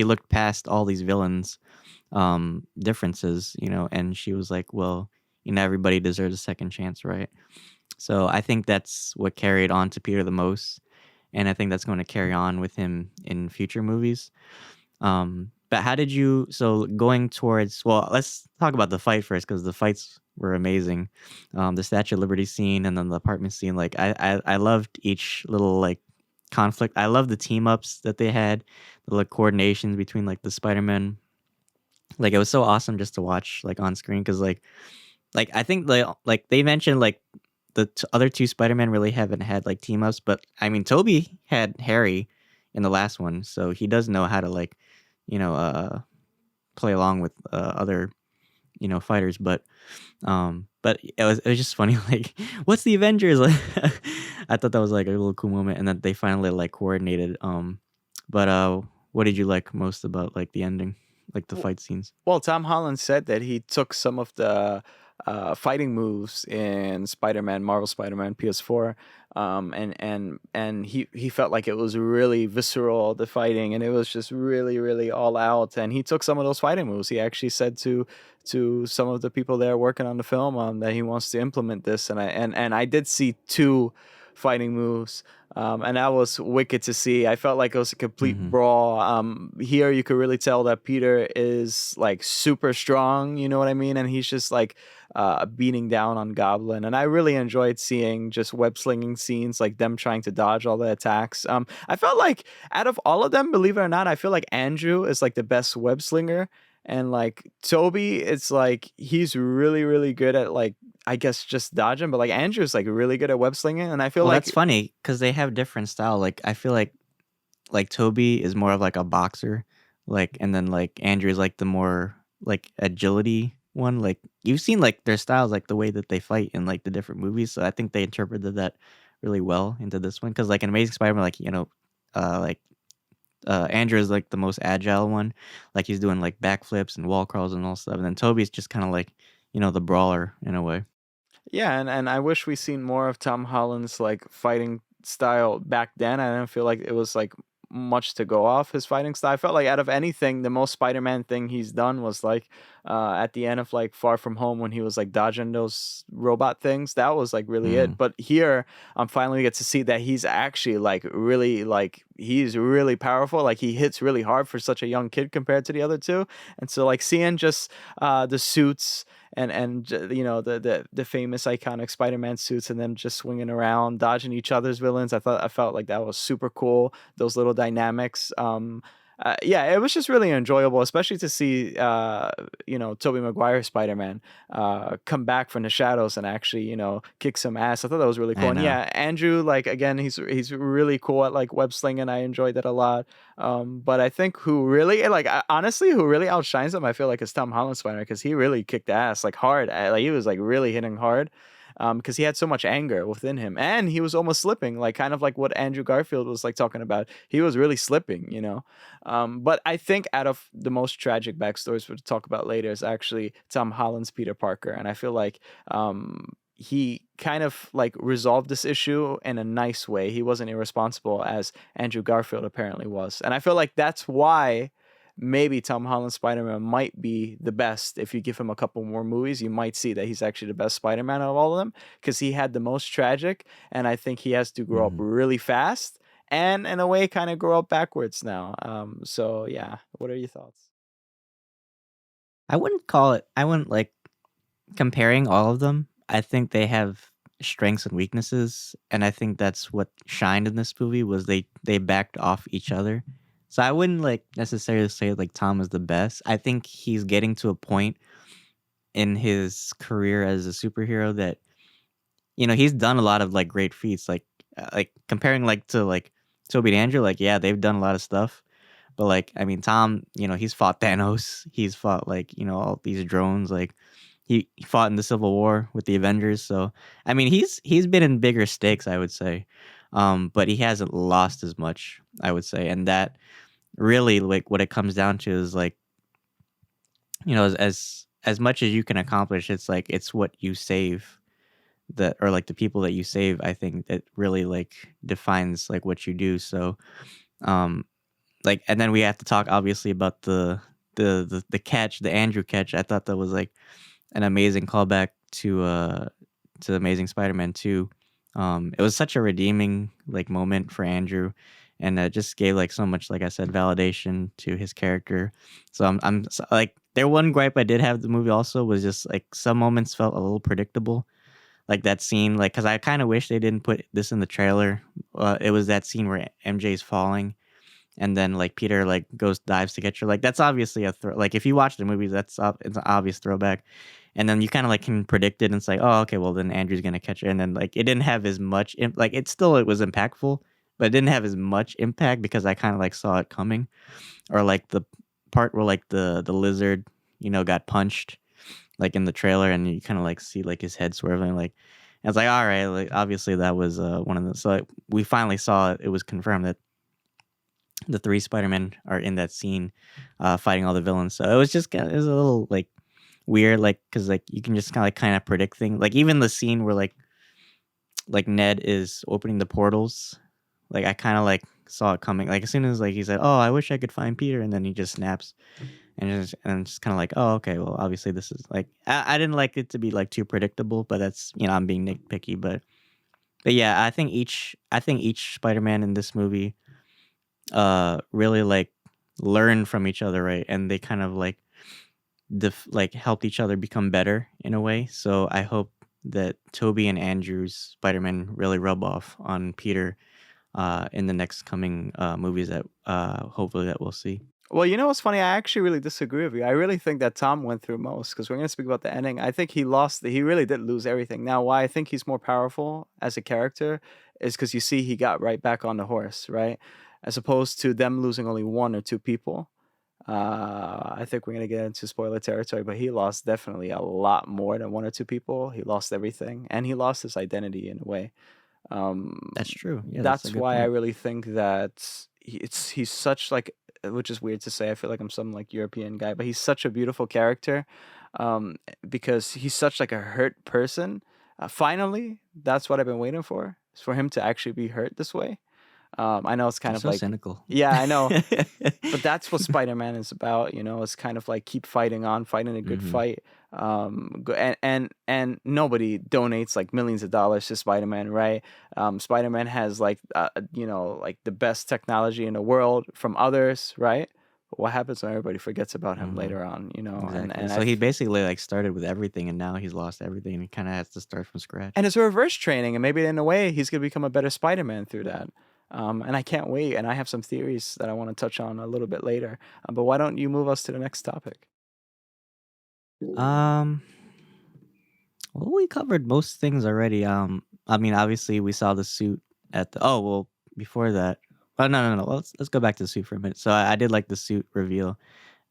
looked past all these villains differences, and she was like, well, everybody deserves a second chance, right? So I think that's what carried on to Peter the most, and I think that's going to carry on with him in future movies. But how did you so going towards well, let's talk about the fight first because the fights were amazing. The Statue of Liberty scene and then the apartment scene, like I loved each little like conflict. I love the team ups that they had, the like coordinations between like the Spider-Man. Like it was so awesome just to watch like on screen because like I think like they mentioned like the other two Spider-Man really haven't had like team ups, but I mean Toby had Harry in the last one, so he does know how to like you know play along with other fighters. But it was just funny. Like, what's the Avengers? Like, I thought that was like a little cool moment, and that they finally like coordinated. But what did you like most about like the ending, like the fight scenes? Well, Tom Holland said that he took some of the fighting moves in Spider-Man, Marvel Spider-Man PS4, and he felt like it was really visceral, the fighting, and it was just really really all out. And he took some of those fighting moves. He actually said to some of the people there working on the film that he wants to implement this. And I did see two fighting moves. And that was wicked to see. I felt like it was a complete Hmm. brawl. Here you could really tell that Peter is like super strong, you know what I mean? And he's just like beating down on Goblin. And I really enjoyed seeing just web slinging scenes, like them trying to dodge all the attacks. I felt like out of all of them, believe it or not, I feel like Andrew is like the best web slinger. And like Toby, it's like he's really, really good at like I guess just dodging, but like Andrew's like really good at web slinging, and I feel Well, that's like funny because they have different style. Like, I feel like Toby is more of like a boxer, like, and then like Andrew is like the more like agility. one. Like you've seen like their styles, like the way that they fight in like the different movies. So I think they interpreted that really well into this one. Because like in Amazing Spider-Man, like like Andrew is like the most agile one. Like he's doing like backflips and wall crawls and all stuff. And then Toby's just kind of like the brawler in a way. Yeah, and I wish we seen more of Tom Holland's like fighting style back then. I didn't feel like it was like much to go off his fighting style. I felt like out of anything, the most Spider-Man thing he's done was like at the end of like Far From Home when he was like dodging those robot things. That was like really Mm, it. But here, I'm finally get to see that he's actually like really like he's really powerful. Like he hits really hard for such a young kid compared to the other two. And so like seeing just the suits and the famous iconic Spider-Man suits and them just swinging around dodging each other's villains. I felt like that was super cool. Those little dynamics. Yeah, it was just really enjoyable, especially to see Tobey Maguire Spider-Man come back from the shadows and actually kick some ass. I thought that was really cool. I And know. yeah, Andrew, like again, he's really cool at like web slinging. I enjoyed that a lot. But I think who really like honestly who really outshines him, I feel like is Tom Holland Spider because he really kicked ass like hard. Like he was like really hitting hard. Because he had so much anger within him, and he was almost slipping, like kind of like what Andrew Garfield was like talking about. He was really slipping. But I think out of the most tragic backstories we'll talk about later is actually Tom Holland's Peter Parker, and I feel like he kind of like resolved this issue in a nice way. He wasn't irresponsible as Andrew Garfield apparently was. And I feel like that's why maybe Tom Holland Spider-Man might be the best. If you give him a couple more movies, you might see that he's actually the best Spider-Man of all of them because he had the most tragic, and I think he has to grow up Mhm. really fast and in a way kind of grow up backwards now. So yeah, what are your thoughts? I wouldn't like comparing all of them. I think they have strengths and weaknesses, and I think that's what shined in this movie was they backed off each other. So I wouldn't like necessarily say like Tom is the best. I think he's getting to a point in his career as a superhero that he's done a lot of like great feats like comparing like to like Toby and Andrew like yeah, they've done a lot of stuff. But like I mean Tom, he's fought Thanos, he's fought like, all these drones like he fought in the Civil War with the Avengers, so I mean he's been in bigger stakes, I would say. But he hasn't lost as much, I would say. And that really like what it comes down to is like, as much as you can accomplish, it's like it's what you save that or like the people that you save, I think that really like defines like what you do. So um like and then we have to talk obviously about the catch, the Andrew catch. I thought that was like an amazing callback to Amazing Spider-Man 2. It was such a redeeming like moment for Andrew, and it just gave like so much, like I said, validation to his character. So like their one gripe I did have with the movie also was just like some moments felt a little predictable, like that scene, like because I kind of wish they didn't put this in the trailer. It was that scene where MJ's falling and then like Peter like goes dives to catch her. Like that's obviously a like if you watch the movie, it's an obvious throwback. And then you kind of like can predict it, and it's like, oh, okay, well then Andrew's gonna catch her, and then like it didn't have as much like it was impactful, but it didn't have as much impact because I kind of like saw it coming, or like the part where like the lizard got punched like in the trailer, and you kind of like see like his head swerving, like and it's like all right, like obviously that was one of the so like, we finally saw it. It was confirmed that the three Spider-Men are in that scene, fighting all the villains. So it was just it was a little like weird, like because like you can just kind of predict things. Like even the scene where like Ned is opening the portals, like I kind of like saw it coming. Like as soon as like he said, "Oh, I wish I could find Peter," and then he just snaps, and just kind of like, "Oh, okay, well obviously this is like I didn't like it to be like too predictable, but that's I'm being nitpicky, but yeah, I think each Spider-Man in this movie really like learn from each other, right? And they kind of like like helped each other become better in a way. So I hope that Toby and Andrew's Spider-Man really rub off on Peter in the next coming movies that hopefully that we'll see. Well, you know what's funny? I actually really disagree with you. I really think that Tom went through most because we're going to speak about the ending. I think he lost. He really did lose everything. Now, why I think he's more powerful as a character is because you see he got right back on the horse, right? As opposed to them losing only one or two people. I think we're gonna get into spoiler territory, but he lost definitely a lot more than one or two people. He lost everything, and he lost his identity in a way. That's true. Yeah, that's a That's good why I point. really think that he's such like, which is weird to say. I feel like I'm some like European guy, but he's such a beautiful character, because he's such like a hurt person. Finally, that's what I've been waiting for, is for him to actually be hurt this way. I know it's kind You're of so like, cynical. yeah, I know, but that's what Spider-Man is about, you know. It's kind of like keep fighting on, fighting a good Hmm. fight. And nobody donates like millions of dollars to Spider-Man, right? Spider-Man has like, you know, like the best technology in the world from others, right? But what happens when everybody forgets about him Hmm. later on, you know? Exactly. So he basically like started with everything, and now he's lost everything, and he kind of has to start from and scratch. it's a reverse training, and maybe in a way he's gonna become a better Spider-Man through that. And I can't wait, and I have some theories that I want to touch on a little bit later. But why don't you move us to the next topic? Um, well, we covered most things already. I mean, obviously, we saw the suit at the. Oh well, before that. Oh no. Let's go back to the suit for a minute. So I did like the suit reveal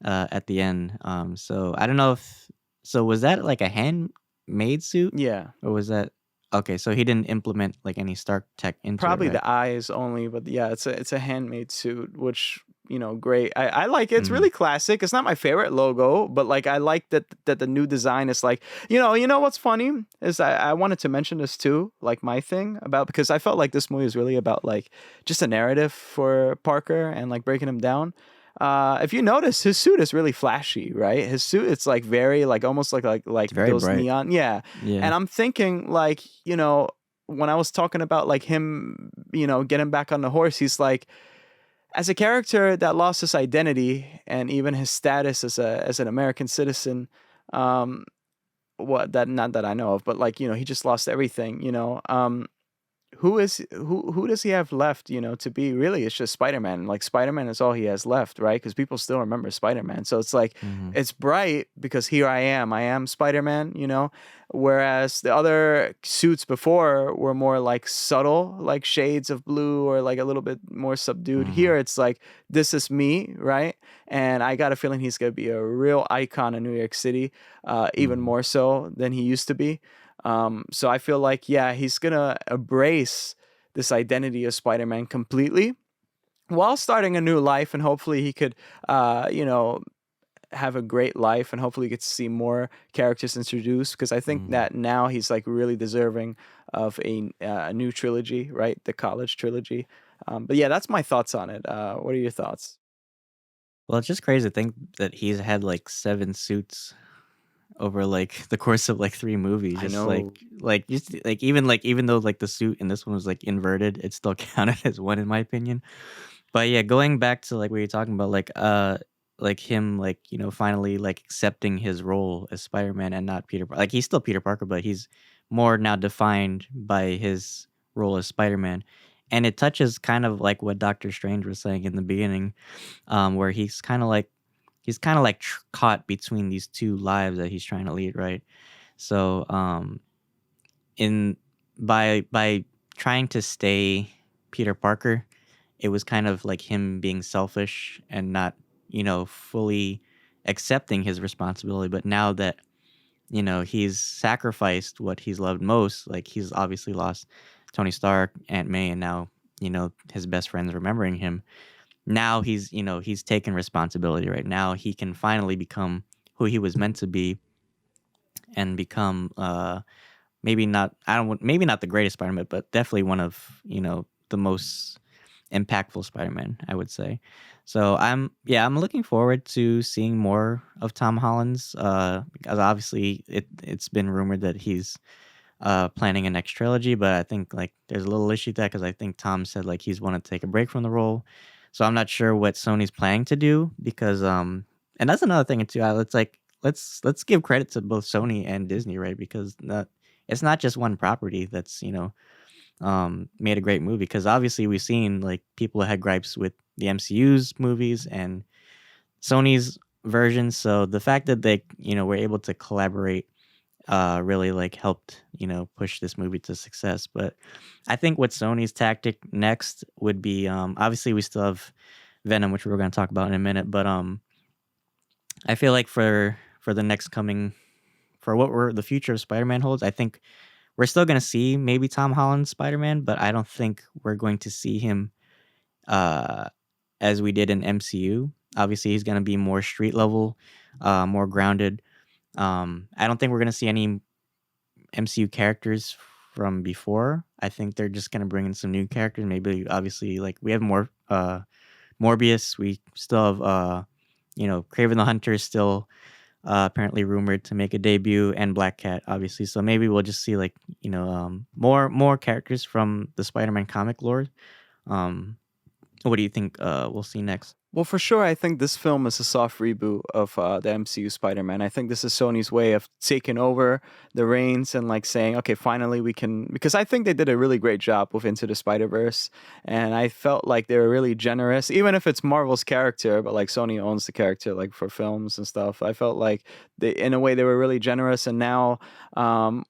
at the end. So I don't know if so was that like a handmade suit, Yeah, or was that okay? So he didn't implement like any Stark tech into it, probably right? the eyes only, but yeah, it's a handmade suit, which, you know, great. I like it. It's Mm-hmm. really classic. It's not my favorite logo, but like I like that the new design is like, you know what's funny is I wanted to mention this too, like my thing about, because I felt like this movie is really about like just a narrative for Parker and like breaking him down. If you notice, his suit is really flashy, right? His suit, it's like very like almost like It's very those bright. neon, yeah. Yeah. And I'm thinking like, you know, when I was talking about like him, you know, getting back on the horse, he's like, as a character that lost his identity and even his status as an American citizen, um, what that not that I know of, but like, you know, he just lost everything, you know. Who does he have left, you know, to be? Really, it's just Spider-Man. Like Spider-Man is all he has left, right? Because people still remember Spider-Man. So it's like, Mm-hmm. it's bright because here I am Spider-Man, you know. Whereas the other suits before were more like subtle, like shades of blue or like a little bit more subdued. Mm-hmm. Here it's like, this is me, right? And I got a feeling he's gonna be a real icon in New York City, even Mm-hmm. more so than he used to be. So I feel like, yeah, he's gonna embrace this identity of Spider-Man completely while starting a new life, and hopefully he could, you know, have a great life, and hopefully get to see more characters introduced. Because I think Mm-hmm. that now he's like really deserving of a new trilogy, right? The college trilogy. But yeah, that's my thoughts on it. What are your thoughts? Well, it's just crazy to think that he's had like 7 suits over like the course of like 3 movies. I Just know. like even though like the suit in this one was like inverted, it still counted as one in my opinion. But yeah, going back to like what you're talking about, like him like finally like accepting his role as Spider-Man and not Peter. Like he's still Peter Parker, but he's more now defined by his role as Spider-Man. And it touches kind of like what Doctor Strange was saying in the beginning, where he's kind of like caught between these two lives that he's trying to lead, right? So in by trying to stay Peter Parker, it was kind of like him being selfish and not fully accepting his responsibility. But now that he's sacrificed what he's loved most, like he's obviously lost Tony Stark, Aunt May, and now his best friends remembering him. Now he's taken responsibility. Right now he can finally become who he was meant to be, and become maybe not I don't want maybe not the greatest Spider-Man, but definitely one of the most impactful Spider-Man, I would say. So I'm looking forward to seeing more of Tom Holland's, because obviously it's been rumored that he's planning a next trilogy, but I think like there's a little issue with that because I think Tom said like he's wanted to take a break from the role. So I'm not sure what Sony's planning to do, because and that's another thing too. It's like let's give credit to both Sony and Disney, right? Because it's not just one property that's made a great movie. Because obviously we've seen like people had gripes with the MCU's movies and Sony's versions. So the fact that they were able to collaborate really like helped push this movie to success. But I think what Sony's tactic next would be, obviously we still have Venom, which we're going to talk about in a minute, but I feel like for the next coming for what we're the future of Spider-Man holds, I think we're still gonna see maybe Tom Holland's Spider-Man, but I don't think we're going to see him uh as we did in MCU. Obviously, he's gonna be more street level, more grounded. I don't think we're gonna see any MCU characters from before. I think they're just gonna bring in some new characters. Maybe obviously like we have more Morbius. We still have Craven the Hunter is still apparently rumored to make a debut, and Black Cat obviously. So maybe we'll just see like more characters from the Spider-Man comic lore. Um, what do you think we'll see next? Well, for sure, I think this film is a soft reboot of the MCU Spider-Man. I think this is Sony's way of taking over the reins and like saying, okay, finally we can. Because I think they did a really great job with Into the Spider-Verse, and I felt like they were really generous, even if it's Marvel's character, but like Sony owns the character, like for films and stuff. I felt like they, in a way, they were really generous, and now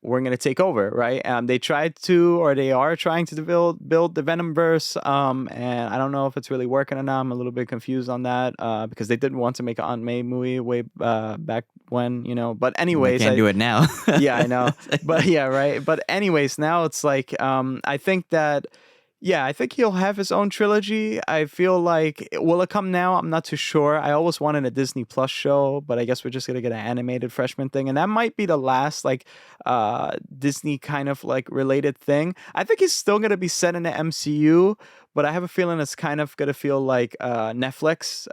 we're gonna take over, right? They tried to, or they are trying to build the Venom verse, and I don't know if it's really working or not. I'm a little bit confused on that because they didn't want to make an Aunt May movie way back when, you know. But And they anyways, can't do it now. yeah, I know. But yeah, right. But anyways, now it's like I think that yeah, I think he'll have his own trilogy. I feel like will it come now? I'm not too sure. I always wanted a Disney Plus show, but I guess we're just gonna get an animated freshman thing, and that might be the last like Disney kind of like related thing. I think he's still gonna be set in the MCU, but I have a feeling it's kind of gonna feel like Netflix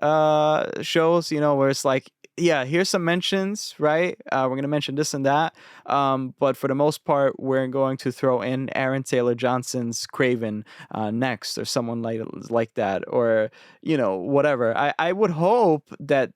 shows, you know, where it's like yeah, here's some mentions, right? We're gonna mention this and that, but for the most part, we're going to throw in Aaron Taylor Johnson's Craven next, or someone like that, or you know, whatever. I would hope that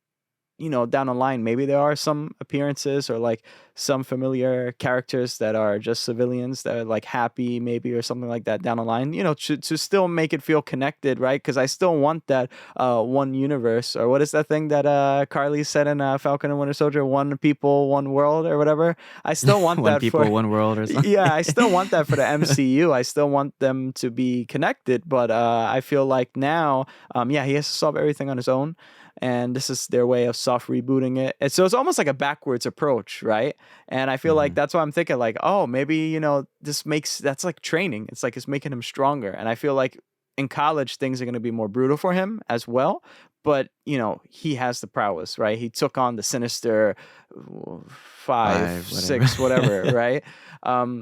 you know down the line maybe there are some appearances or like some familiar characters that are just civilians that are like happy maybe or something like that down the line, you know, to still make it feel connected, right? Because I still want that one universe, or what is that thing that Carly said in Falcon and Winter Soldier, one people one world or whatever. I still want One that for people, one world, or something. yeah, I still want that for the MCU. I still want them to be connected, but I feel like now yeah, he has to solve everything on his own, and this is their way of soft rebooting it. And so it's almost like a backwards approach, right? And I feel like Mhm. that's why I'm thinking like, oh, maybe you know this makes that's like training. It's like it's making him stronger. And I feel like in college things are going to be more brutal for him as well. But you know he has the prowess, right? He took on the Sinister five, Five, whatever. six, whatever, right?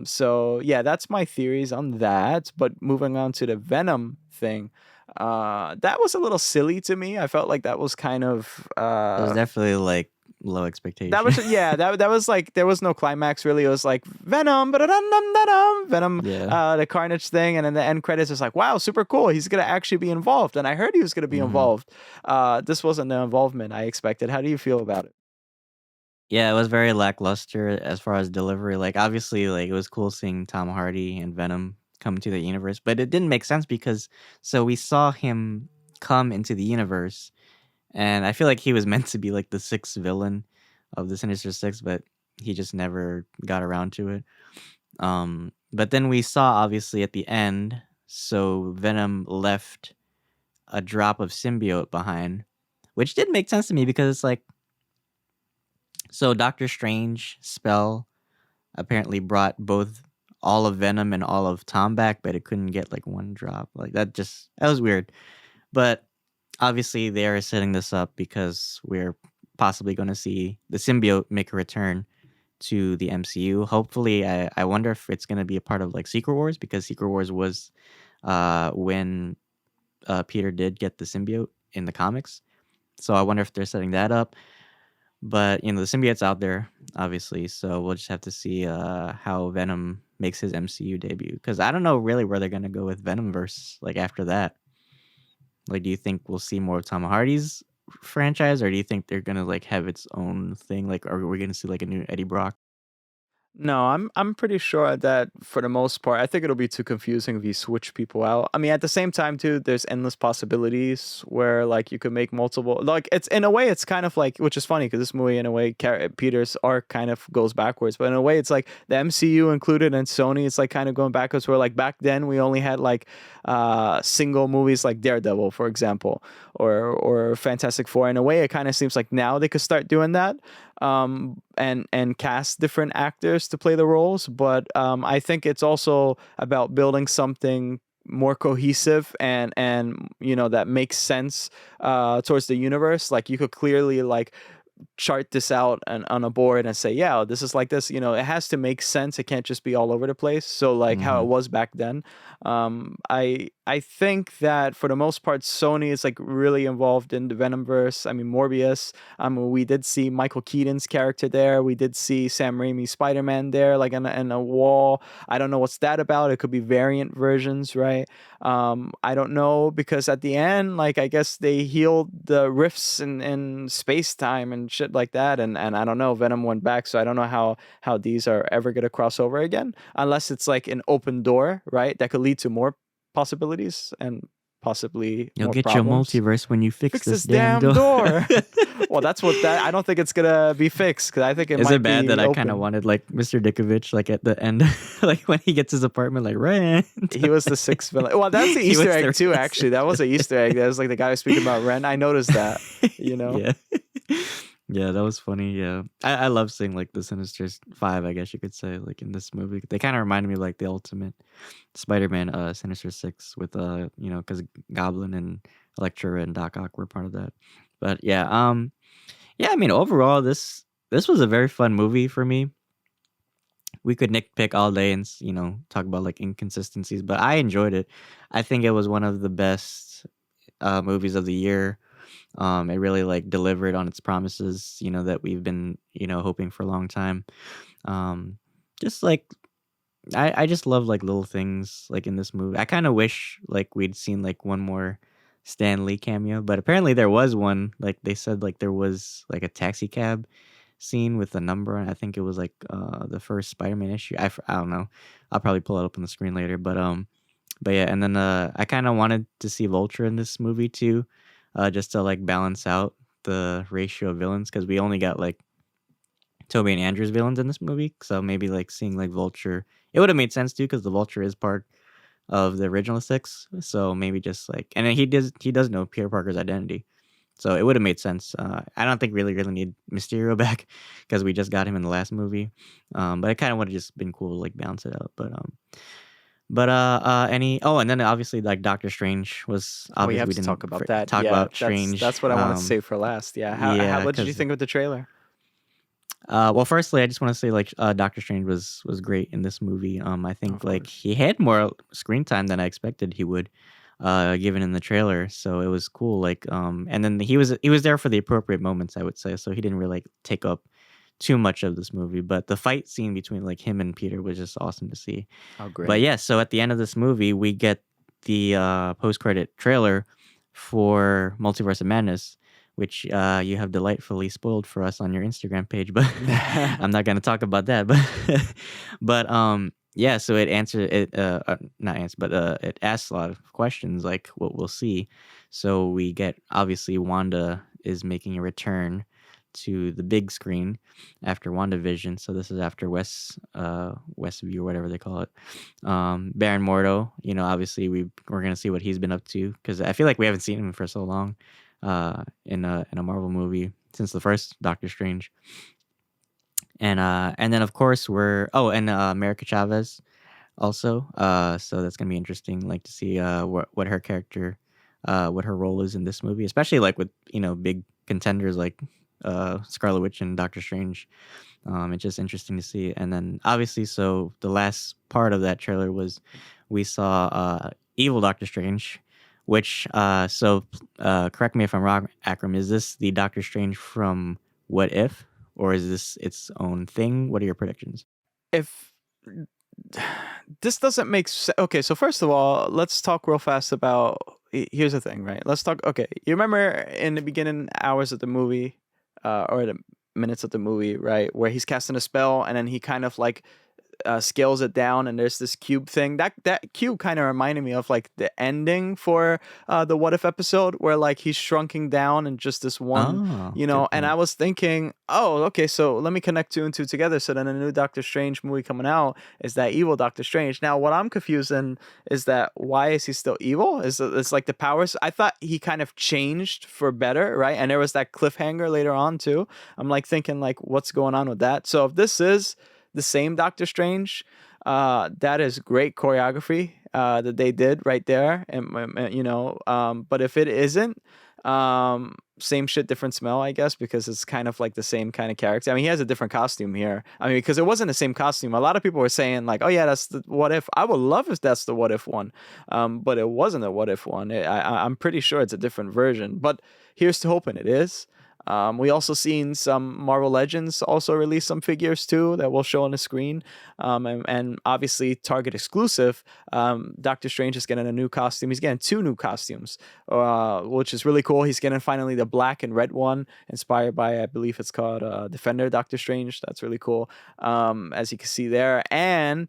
So yeah, that's my theories on that. But moving on to the Venom thing, that was a little silly to me. I felt like that was kind of It was definitely like low that expectation. was yeah, that was like there was no climax really. It was like Venom, ba-da-dum-dum-dum-dum, Venom, Yeah. the Carnage thing, and then the end credits is like, wow, super cool. He's gonna actually be involved, and I heard he was gonna be Mhm. involved. This wasn't the involvement I expected. How do you feel about it? Yeah, it was very lackluster as far as delivery. Like, obviously, like it was cool seeing Tom Hardy and Venom come to the universe, but it didn't make sense because so we saw him come into the universe, and I feel like he was meant to be like the sixth villain of the Sinister Six, but he just never got around to it. But then we saw obviously at the end, so Venom left a drop of symbiote behind, which did make sense to me because it's like so Doctor Strange spell apparently brought both all of Venom and all of Tom back, but it couldn't get like one drop. Like that was weird. But obviously they are setting this up because we're possibly going to see the symbiote make a return to the MCU. Hopefully, I wonder if it's going to be a part of like Secret Wars because Secret Wars was when Peter did get the symbiote in the comics. So I wonder if they're setting that up. But the symbiote's out there, obviously. So we'll just have to see how Venom makes his MCU debut. Because I don't know really where they're gonna go with Venomverse like after that. Like, do you think we'll see more of Tom Hardy's franchise, or do you think they're gonna like have its own thing? Like, are we gonna see like a new Eddie Brock? No, I'm pretty sure that for the most part, I think it'll be too confusing if you switch people out. I mean, at the same time too, there's endless possibilities where like you could make multiple. Like it's in a way, it's kind of like, which is funny because this movie in a way, Peter's arc kind of goes backwards, but in a way, it's like the MCU included and Sony, it's like kind of going backwards. Where like back then we only had like single movies like Daredevil, for example, or Fantastic Four. In a way, it kind of seems like now they could start doing that, and cast different actors to play the roles. But I think it's also about building something more cohesive and that makes sense towards the universe. Like you could clearly like chart this out on a board and say, yeah, this is like this. It has to make sense. It can't just be all over the place. So like how Hmm. it was back then. I think that for the most part, Sony is like really involved in the Venomverse. I mean, Morbius. We did see Michael Keaton's character there. We did see Sam Raimi's Spider-Man there, like in a wall. I don't know what's that about. It could be variant versions, right? I don't know because at the end, like I guess they healed the rifts in space time and shit like that, and I don't know. Venom went back, so I don't know how these are ever gonna cross over again, unless it's like an open door, right? That could lead to more possibilities and possibly You'll more get your problems. multiverse when you fix Fix this this damn damn door. door. Well, that's what that. I don't think it's gonna be fixed because I think it Is it might bad that be I kind of open. wanted like Mr. Dickovich, like at the end, like when he gets his apartment, like Rent. He was the sixth villain. Well, that's the He Easter was egg the too. Actually, that was an Easter egg. That was like the guy was speaking about Ren. I noticed that. You know. Yeah. Yeah, that was funny. Yeah. I love seeing like the Sinister 5, I guess you could say, like in this movie. They kind of reminded me of, like the ultimate Spider-Man Sinister 6 with because Goblin and Electra and Doc Ock were part of that. But yeah, I mean overall this was a very fun movie for me. We could nitpick all day and talk about like inconsistencies, but I enjoyed it. I think it was one of the best movies of the year. It really like delivered on its promises, that we've been, hoping for a long time. Um, just like I just love like little things like in this movie. I kind of wish like we'd seen like one more Stan Lee cameo, but apparently there was one. Like they said, like there was like a taxi cab scene with a number on it. I think it was like the first Spider-Man issue. I don't know. I'll probably pull it up on the screen later, but yeah, and then I kind of wanted to see Vulture in this movie too, just to like balance out the ratio of villains because we only got like Toby and Andrew's villains in this movie. So maybe like seeing like Vulture, it would have made sense too because the Vulture is part of the original 6. So maybe just like, and then he does know Peter Parker's identity. So it would have made sense. I don't think really need Mysterio back because we just got him in the last movie. But it kind of would have just been cool to like balance it out. And then obviously like Doctor Strange was Oh, we obviously have we to talk didn't about that. talk Yeah, about that's Strange. that's what I wanted to say for last. Yeah. How Yeah, what did you because think of the trailer? well, firstly, I just want to say like Doctor Strange was great in this movie. I Oh, think of like course. he had more screen time than I expected he would, given in the trailer. So it was cool. Like and then he was there for the appropriate moments, I would say. So he didn't really like take up too much of this movie. But the fight scene between like him and Peter was just awesome to see. Oh, But great. yeah, so at the end of this movie, we get the post credit trailer for Multiverse of Madness, which you have delightfully spoiled for us on your Instagram page. But I'm not gonna talk about that. But yeah, so it answered it not answer, but it asks a lot of questions like what we'll see. So we get obviously Wanda is making a return to the big screen after WandaVision. So this is after Westview or whatever they call it. Baron Mordo, obviously we're gonna see what he's been up to because I feel like we haven't seen him for so long in a Marvel movie since the first Doctor Strange. And then of course America Chavez also. So that's gonna be interesting, like to see what her character, what her role is in this movie, especially like with big contenders like Scarlet Witch and Doctor Strange. It's just interesting to see. And then obviously, so the last part of that trailer was we saw evil Doctor Strange, which correct me if I'm wrong, Akram. Is this the Doctor Strange from What If, or is this its own thing? What are your predictions? If this doesn't make sense. Okay, so first of all, let's talk real fast about. Here's the thing, right? Let's talk. Okay, you remember in the beginning hours of the movie, or the minutes of the movie, right, where he's casting a spell and then he kind of like scales it down, and there's this cube thing. That cube kind of reminded me of like the ending for the What If episode, where like he's shrunking down in just this one, Oh, you good know. And I point. was thinking, oh, okay, so let me connect two and two together. So then a new Doctor Strange movie coming out is that evil Doctor Strange. Now, what I'm confused in is that why is he still evil? It's like the powers? I thought he kind of changed for better, right? And there was that cliffhanger later on too. I'm like thinking like, what's going on with that? So if this is the same Doctor Strange, that is great choreography that they did right there, and you know, but if it isn't, same shit, different smell, I guess, because it's kind of like the same kind of character. I mean, he has a different costume here. I mean, because it wasn't the same costume. A lot of people were saying like, "Oh yeah, that's the What If." I would love if that's the What If one, but it wasn't a What If one. I'm pretty sure it's a different version. But here's to hoping it is. We also seen some Marvel Legends also release some figures too that we'll show on the screen, and obviously Target exclusive. Doctor Strange is getting a new costume. He's getting two new costumes, which is really cool. He's getting finally the black and red one, inspired by, I believe it's called Defender Doctor Strange. That's really cool, as you can see there. And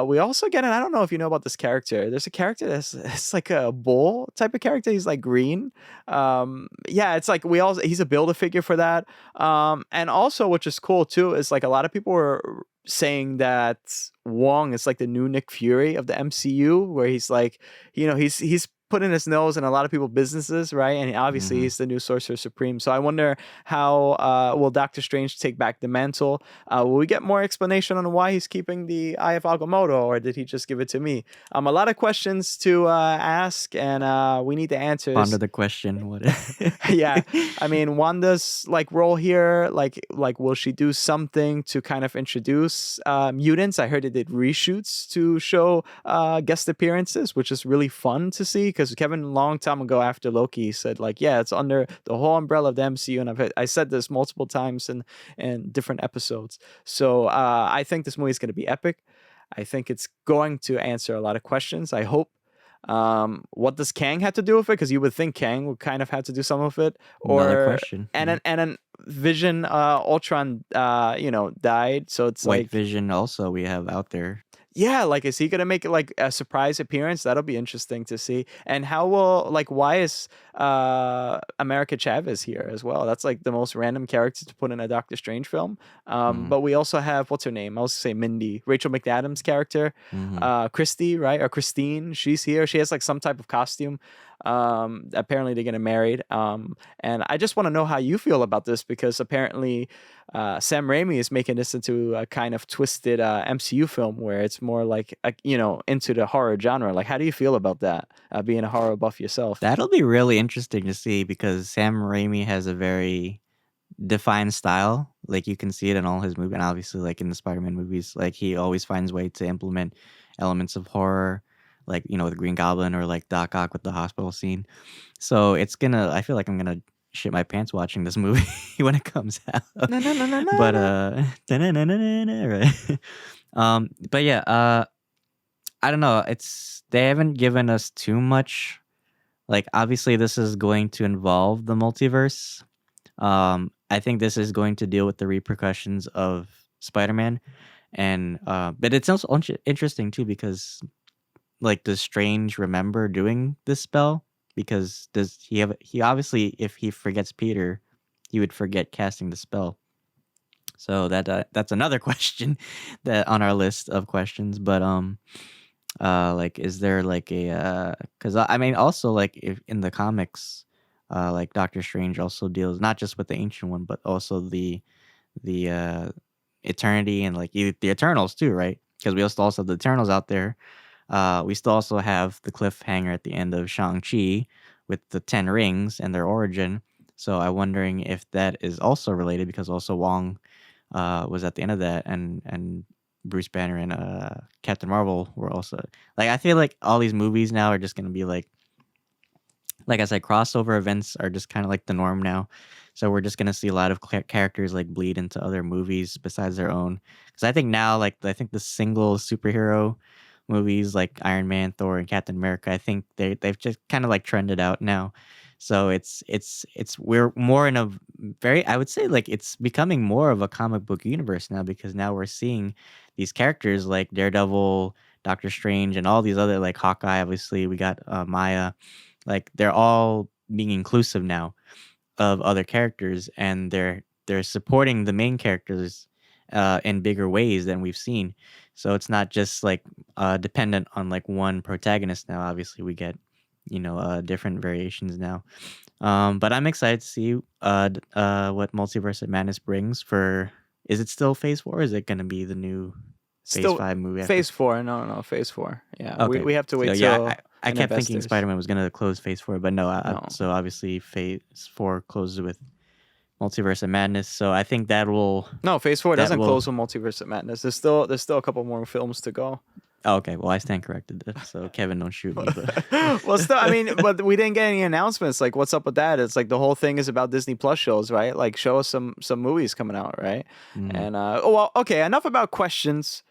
we also get, and I don't know if you know about this character. There's a character that's it's like a bull type of character. He's like green. Yeah, it's like he's a build a figure for that. And also, which is cool too, is like a lot of people were saying that Wong is like the new Nick Fury of the MCU, where he's like, you know, he's putting his nose in a lot of people's businesses, right? And obviously Hmm. he's the new Sorcerer Supreme. So I wonder how will Doctor Strange take back the mantle? Will we get more explanation on why he's keeping the Eye of Agamotto, or did he just give it to me? A lot of questions to ask, and we need the Ponder answers. the question. What? If- Yeah, I mean, Wanda's like role here, like will she do something to kind of introduce mutants? I heard they did reshoots to show guest appearances, which is really fun to see, because Kevin a long time ago after Loki said like, yeah, it's under the whole umbrella of the MCU, and I said this multiple times in different episodes. So I think this movie is going to be epic. I think it's going to answer a lot of questions. I hope. What does Kang have to do with it? Because you would think Kang would kind of have to do some of it, Another or question. and Yeah. then Vision, Ultron, you know, died. So it's White like, Vision also we have out there. yeah, like is he gonna make it like a surprise appearance? That'll be interesting to see. And how will like why is America Chavez here as well? That's like the most random character to put in a Doctor Strange film. Hmm. But we also have, what's her name? I was gonna say Mindy, Rachel McAdams' character, Hmm. Christy, right? Or Christine. She's here. She has like some type of costume. Apparently they're getting married. And I just want to know how you feel about this, because apparently Sam Raimi is making this into a kind of twisted MCU film where it's more like you know, into the horror genre. Like, how do you feel about that? Being a horror buff yourself. That'll be really interesting to see because Sam Raimi has a very defined style. Like you can see it in all his movies, and obviously, like in the Spider-Man movies, like he always finds way to implement elements of horror, like the Green Goblin or like Doc Ock with the hospital scene. So it's gonna. I feel like I'm gonna shit my pants watching this movie when it comes out. No, no, no, no, no, But no. right. But yeah, I don't know. They haven't given us too much. Like obviously, this is going to involve the multiverse. I think this is going to deal with the repercussions of Spider-Man, and but it's also interesting too because like does Strange remember doing this spell? Because does he obviously if he forgets Peter, he would forget casting the spell. So that's another question that on our list of questions. But like is there like a because I mean also like if in the comics like Doctor Strange also deals not just with the ancient one but also the eternity and like the Eternals too, right? Because we also have the Eternals out there. We still also have the cliffhanger at the end of Shang-Chi with the 10 rings and their origin. So I'm wondering if that is also related because also Wong was at the end of that, and Bruce Banner and Captain Marvel were also like I feel like all these movies now are just gonna be like I said, crossover events are just kind of like the norm now. So we're just gonna see a lot of characters like bleed into other movies besides their own. Because I think now, like I think the single superhero movies like Iron Man, Thor, and Captain America, I think they've just kind of like trended out now. So we're more in a very, I would say, like, it's becoming more of a comic book universe now, because now we're seeing these characters like Daredevil, Doctor Strange, and all these other, like Hawkeye. Obviously, we got Maya. Like, they're all being inclusive now of other characters, and they're supporting the main characters in bigger ways than we've seen. So it's not just like dependent on like one protagonist now. Obviously, we get different variations now. But I'm excited to see what Multiverse of Madness brings for. Is it still Phase 4? Or is it going to be the new Phase Still 5 movie after? Phase 4. No, Phase 4. Yeah, Okay. we have to So wait yeah, till I an kept thinking investors. Spider-Man was going to close Phase 4, but no. No. So obviously Phase 4 closes with Multiverse of Madness. So I think that will. No, Phase 4 That doesn't will. close with Multiverse of Madness. There's still a couple more films to go. Oh, okay. Well, I stand corrected. So Kevin, don't shoot me. But Well, still, I mean, but we didn't get any announcements. Like, what's up with that? It's like the whole thing is about Disney Plus shows, right? Like, show us some movies coming out, right? And well, okay, enough about questions.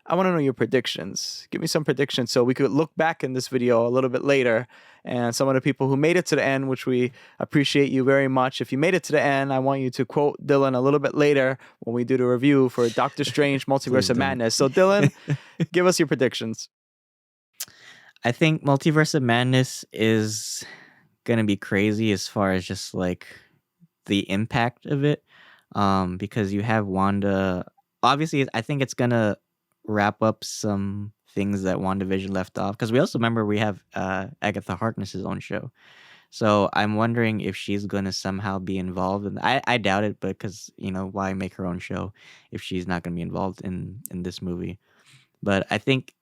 I want to know your predictions. Give me some predictions so we could look back in this video a little bit later. And some of the people who made it to the end, which we appreciate you very much. If you made it to the end, I want you to quote Dylan a little bit later when we do the review for Doctor Strange Multiverse of Madness. So, Dylan, give us your predictions. I think Multiverse of Madness is gonna be crazy as far as just like the impact of it, because you have Wanda. Obviously, I think it's gonna wrap up some things that WandaVision left off, because we also remember we have Agatha Harkness's own show. So I'm wondering if she's gonna somehow be involved, and I doubt it, because why make her own show if she's not gonna be involved in this movie? But I think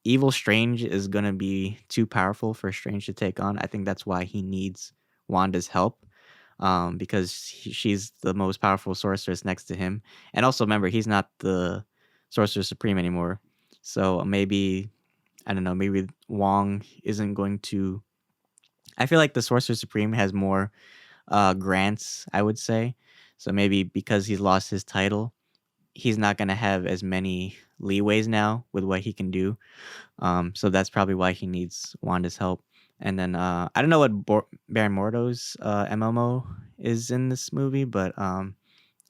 Evil Strange is going to be too powerful for Strange to take on. I think that's why he needs Wanda's help, because she's the most powerful sorceress next to him. And also, remember, he's not the Sorcerer Supreme anymore. So maybe, I don't know, maybe Wong isn't going to. I feel like the Sorcerer Supreme has more grants, I would say. So maybe because he's lost his title, he's not going to have as many leeways now with what he can do. So that's probably why he needs Wanda's help. And then I don't know what Baron Mordo's MMO is in this movie, but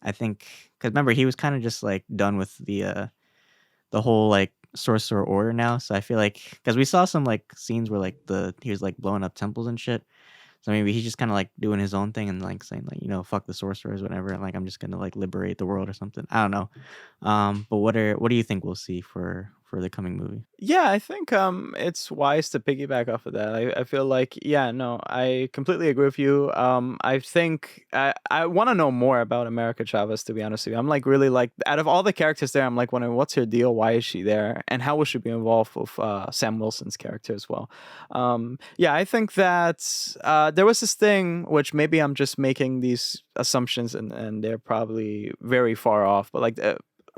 I think, because remember, he was kind of just like done with the whole like sorcerer order now. So I feel like, because we saw some like scenes where like he was like blowing up temples and shit. So maybe he's just kind of like doing his own thing and like saying like, fuck the sorcerers, whatever. And like, I'm just gonna like liberate the world or something. I don't know. But what do you think we'll see for the coming movie? Yeah, I think it's wise to piggyback off of that. I feel like, yeah, no, I completely agree with you. I think I want to know more about America Chavez, to be honest with you. I'm like really like, out of all the characters there, I'm like wondering what's her deal, why is she there, and how will she be involved with Sam Wilson's character as well. Yeah, I think that there was this thing, which maybe I'm just making these assumptions and they're probably very far off, but like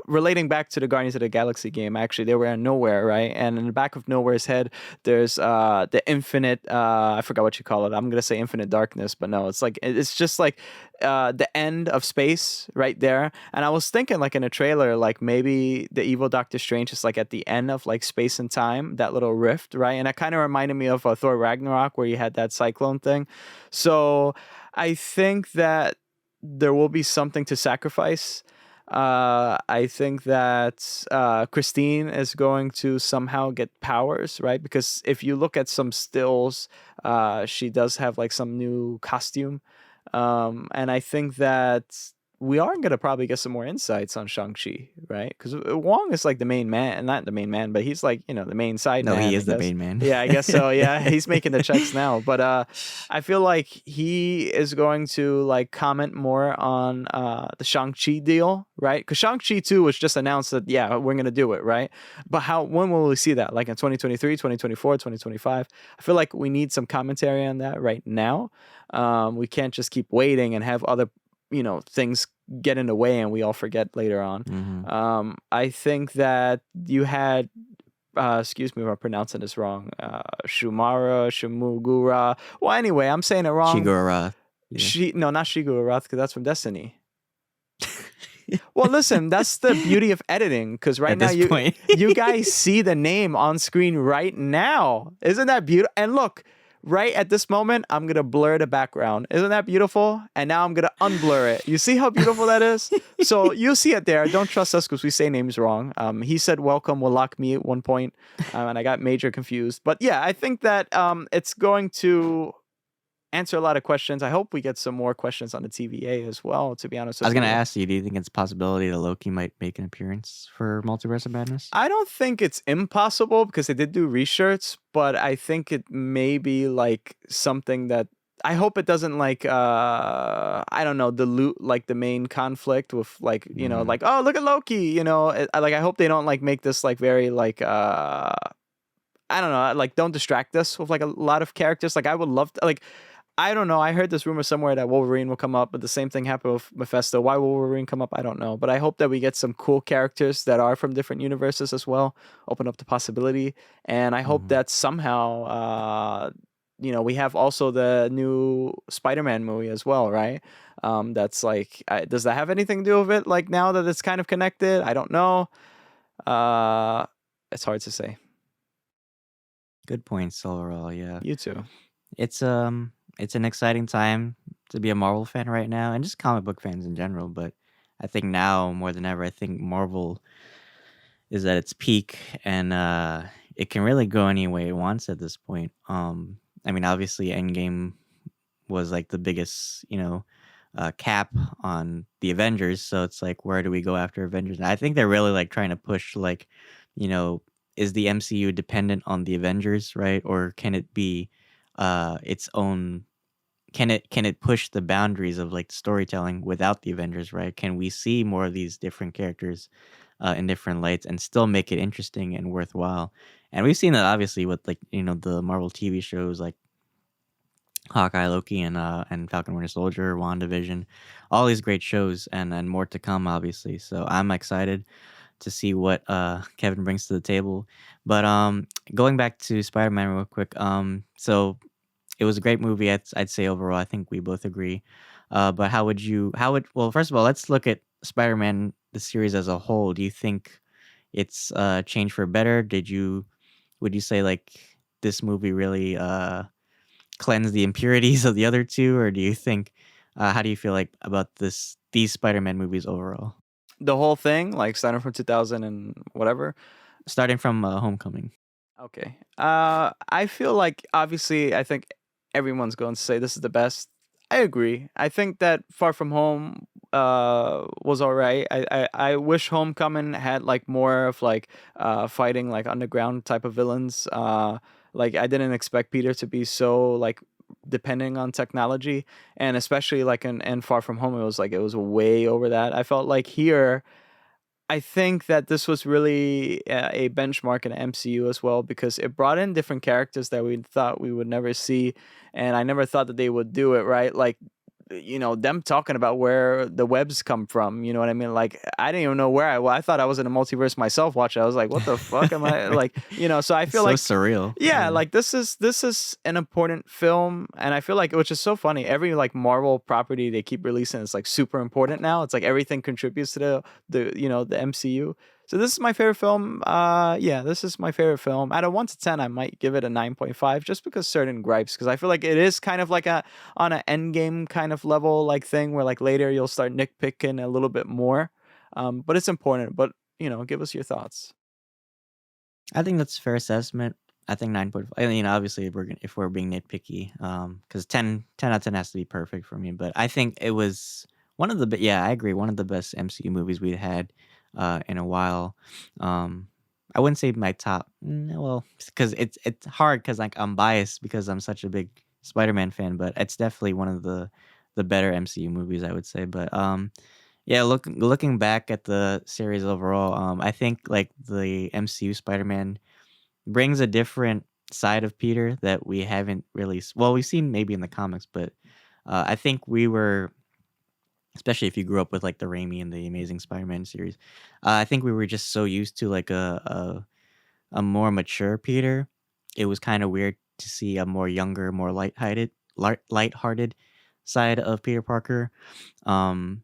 relating back to the Guardians of the Galaxy game, actually, they were in Nowhere, right? And in the back of Nowhere's head, there's the infinite, I forgot what you call it. I'm going to say infinite darkness, but no, it's just like the end of space right there. And I was thinking like in a trailer, like maybe the evil Doctor Strange is like at the end of like space and time, that little rift, right? And that kind of reminded me of Thor Ragnarok, where you had that cyclone thing. So I think that there will be something to sacrifice. I think that Christine is going to somehow get powers, right? Because if you look at some stills, she does have like some new costume. And I think that we are going to probably get some more insights on Shang-Chi, right? Because Wong is like the main man, not the main man, but he's like, the main side man. No, he I is the guess. main man. Yeah, I guess so. Yeah, he's making the checks now. But I feel like he is going to like comment more on the Shang-Chi deal, right? Because Shang-Chi 2 was just announced that, yeah, we're going to do it, right? But when will we see that? Like in 2023, 2024, 2025? I feel like we need some commentary on that right now. We can't just keep waiting and have other things get in the way and we all forget later on. Mm-hmm. I think that you had excuse me if I'm pronouncing this wrong, Shumugura. Well, anyway, I'm saying it wrong. Shigura. Yeah. No, not Shigura, because that's from Destiny. Well, listen, that's the beauty of editing, because right now you guys see the name on screen right now. Isn't that beautiful? And look, right at this moment, I'm gonna blur the background. Isn't that beautiful? And now I'm gonna unblur it. You see how beautiful that is? So you'll see it there. Don't trust us because we say names wrong. He said welcome will lock me at one point, and I got major confused. But yeah, I think that it's going to answer a lot of questions. I hope we get some more questions on the TVA as well, to be honest I was with gonna you. ask you, do you think it's a possibility that Loki might make an appearance for Multiverse of Madness? I don't think it's impossible because they did do reshirts, but I think it may be like something that I hope it doesn't like I don't know, dilute like the main conflict with like, you know, like, oh, look at Loki, you know. Like I hope they don't like make this like very like I don't know, like don't distract us with like a lot of characters. Like I would love to, like I don't know. I heard this rumor somewhere that Wolverine will come up, but the same thing happened with Mephisto. Why will Wolverine come up? I don't know. But I hope that we get some cool characters that are from different universes as well. Open up the possibility. And I hope Mhm. that somehow, you know, we have also the new Spider-Man movie as well, right? That's like, does that have anything to do with it? Like now that it's kind of connected? I don't know. Uh, it's hard to say. Good points overall. Yeah, You too. it's it's an exciting time to be a Marvel fan right now, and just comic book fans in general. But I think now more than ever, I think Marvel is at its peak, and it can really go any way it wants at this point. I mean, obviously, Endgame was like the biggest, cap on the Avengers. So it's like, where do we go after Avengers? And I think they're really like trying to push like, you know, is the MCU dependent on the Avengers, right? Or can it be its own? Can it push the boundaries of like storytelling without the Avengers, right? Can we see more of these different characters in different lights and still make it interesting and worthwhile? And we've seen that obviously with like the Marvel TV shows like Hawkeye, Loki, and Falcon Winter Soldier, WandaVision, all these great shows, and more to come, obviously. So I'm excited to see what Kevin brings to the table. But going back to Spider-Man real quick, so it was a great movie. I'd say overall, I think we both agree. But well, first of all, let's look at Spider-Man the series as a whole. Do you think it's changed for better? Would you say like this movie really cleanse the impurities of the other two, or do you think how do you feel like about these Spider-Man movies overall? The whole thing, like starting from 2000 and whatever. Starting from Homecoming. Okay. I feel like obviously I think everyone's going to say this is the best. I agree. I think that Far From Home was all right. I wish Homecoming had like more of like fighting like underground type of villains. Like I didn't expect Peter to be so like depending on technology, and especially like in Far From Home it was way over that. I felt like here I think that this was really a benchmark in the MCU as well because it brought in different characters that we thought we would never see, and I never thought that they would do it right. Like, you know, them talking about where the webs come from. You know what I mean? Like, I didn't even know where I thought I was in a multiverse myself. Watching, I was like, what the fuck am I like? You know, so I It's feel so like surreal. yeah, Yeah. like this is an important film, and I feel like which is so funny. Every like Marvel property they keep releasing is like super important now. It's like everything contributes to the MCU. So this is my favorite film. Yeah, this is my favorite film. Out of 1 to 10, I might give it a 9.5 just because certain gripes. Because I feel like it is kind of like a on an end game kind of level like thing where like later you'll start nitpicking a little bit more. But it's important. But you know, give us your thoughts. I think that's a fair assessment. I think 9.5. I mean, obviously, if we're being nitpicky, because 10 out of 10 has to be perfect for me. But I think it was yeah, I agree, one of the best MCU movies we had in a while. Um, I wouldn't say my top, well, because it's hard because like I'm biased because I'm such a big Spider-Man fan, but it's definitely one of the better MCU movies, I would say. But yeah, looking back at the series overall, I think like the MCU Spider-Man brings a different side of Peter that we haven't really well, we've seen maybe in the comics, but I think we were, especially if you grew up with like the Raimi and the Amazing Spider-Man series, I think we were just so used to like a more mature Peter. It was kind of weird to see a more younger, more lighthearted side of Peter Parker. Um,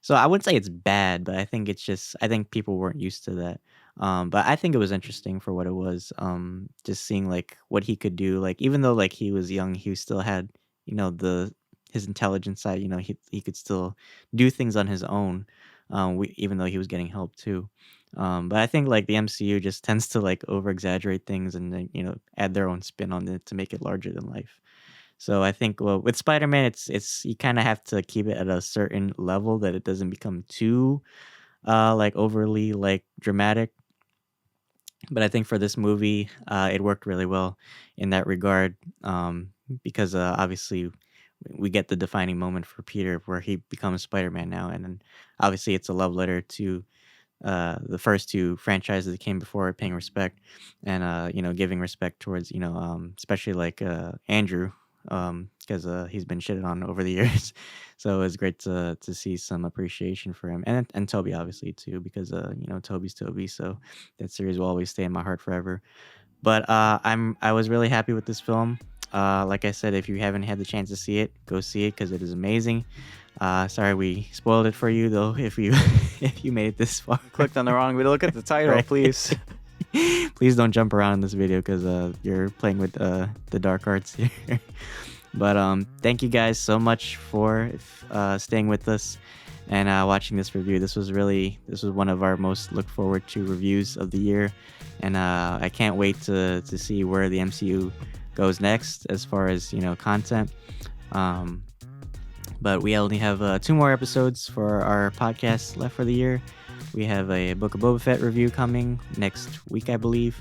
so I wouldn't say it's bad, but I think it's just I think people weren't used to that. But I think it was interesting for what it was. Just seeing like what he could do. Like even though like he was young, he still had the his intelligence side. He could still do things on his own. Even though he was getting help too. But I think like the MCU just tends to like over exaggerate things and then add their own spin on it to make it larger than life. So I think with Spider-Man, it's you kind of have to keep it at a certain level that it doesn't become too like overly like dramatic. But I think for this movie, it worked really well in that regard, because obviously we get the defining moment for Peter where he becomes Spider-Man now, and then obviously it's a love letter to the first two franchises that came before it, paying respect and giving respect towards especially like Andrew, because he's been shitted on over the years. So it's great to see some appreciation for him, and Toby obviously too, because Toby's Toby, so that series will always stay in my heart forever. But I was really happy with this film. Like I said, if you haven't had the chance to see it, go see it because it is amazing. Sorry we spoiled it for you though. If you if you made it this far, Clicked on the wrong video. Look at the title, Right. please. Please don't jump around in this video because you're playing with the dark arts here. But thank you guys so much for staying with us and watching this review. This was one of our most look forward to reviews of the year, and I can't wait to see where the MCU goes next as far as content. But we only have 2 more episodes for our podcast left for the year. We have a Book of Boba Fett review coming next week, I believe.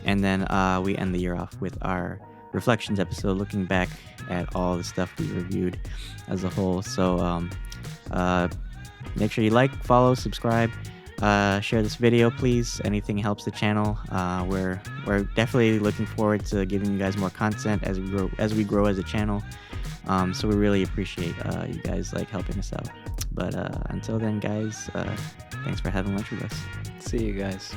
And then we end the year off with our Reflections episode, looking back at all the stuff we reviewed as a whole. So make sure you like, follow, subscribe, share this video, please. Anything helps the channel. We're definitely looking forward to giving you guys more content as we grow as a channel. So we really appreciate you guys like helping us out. But until then, guys, thanks for having lunch with us. See you guys.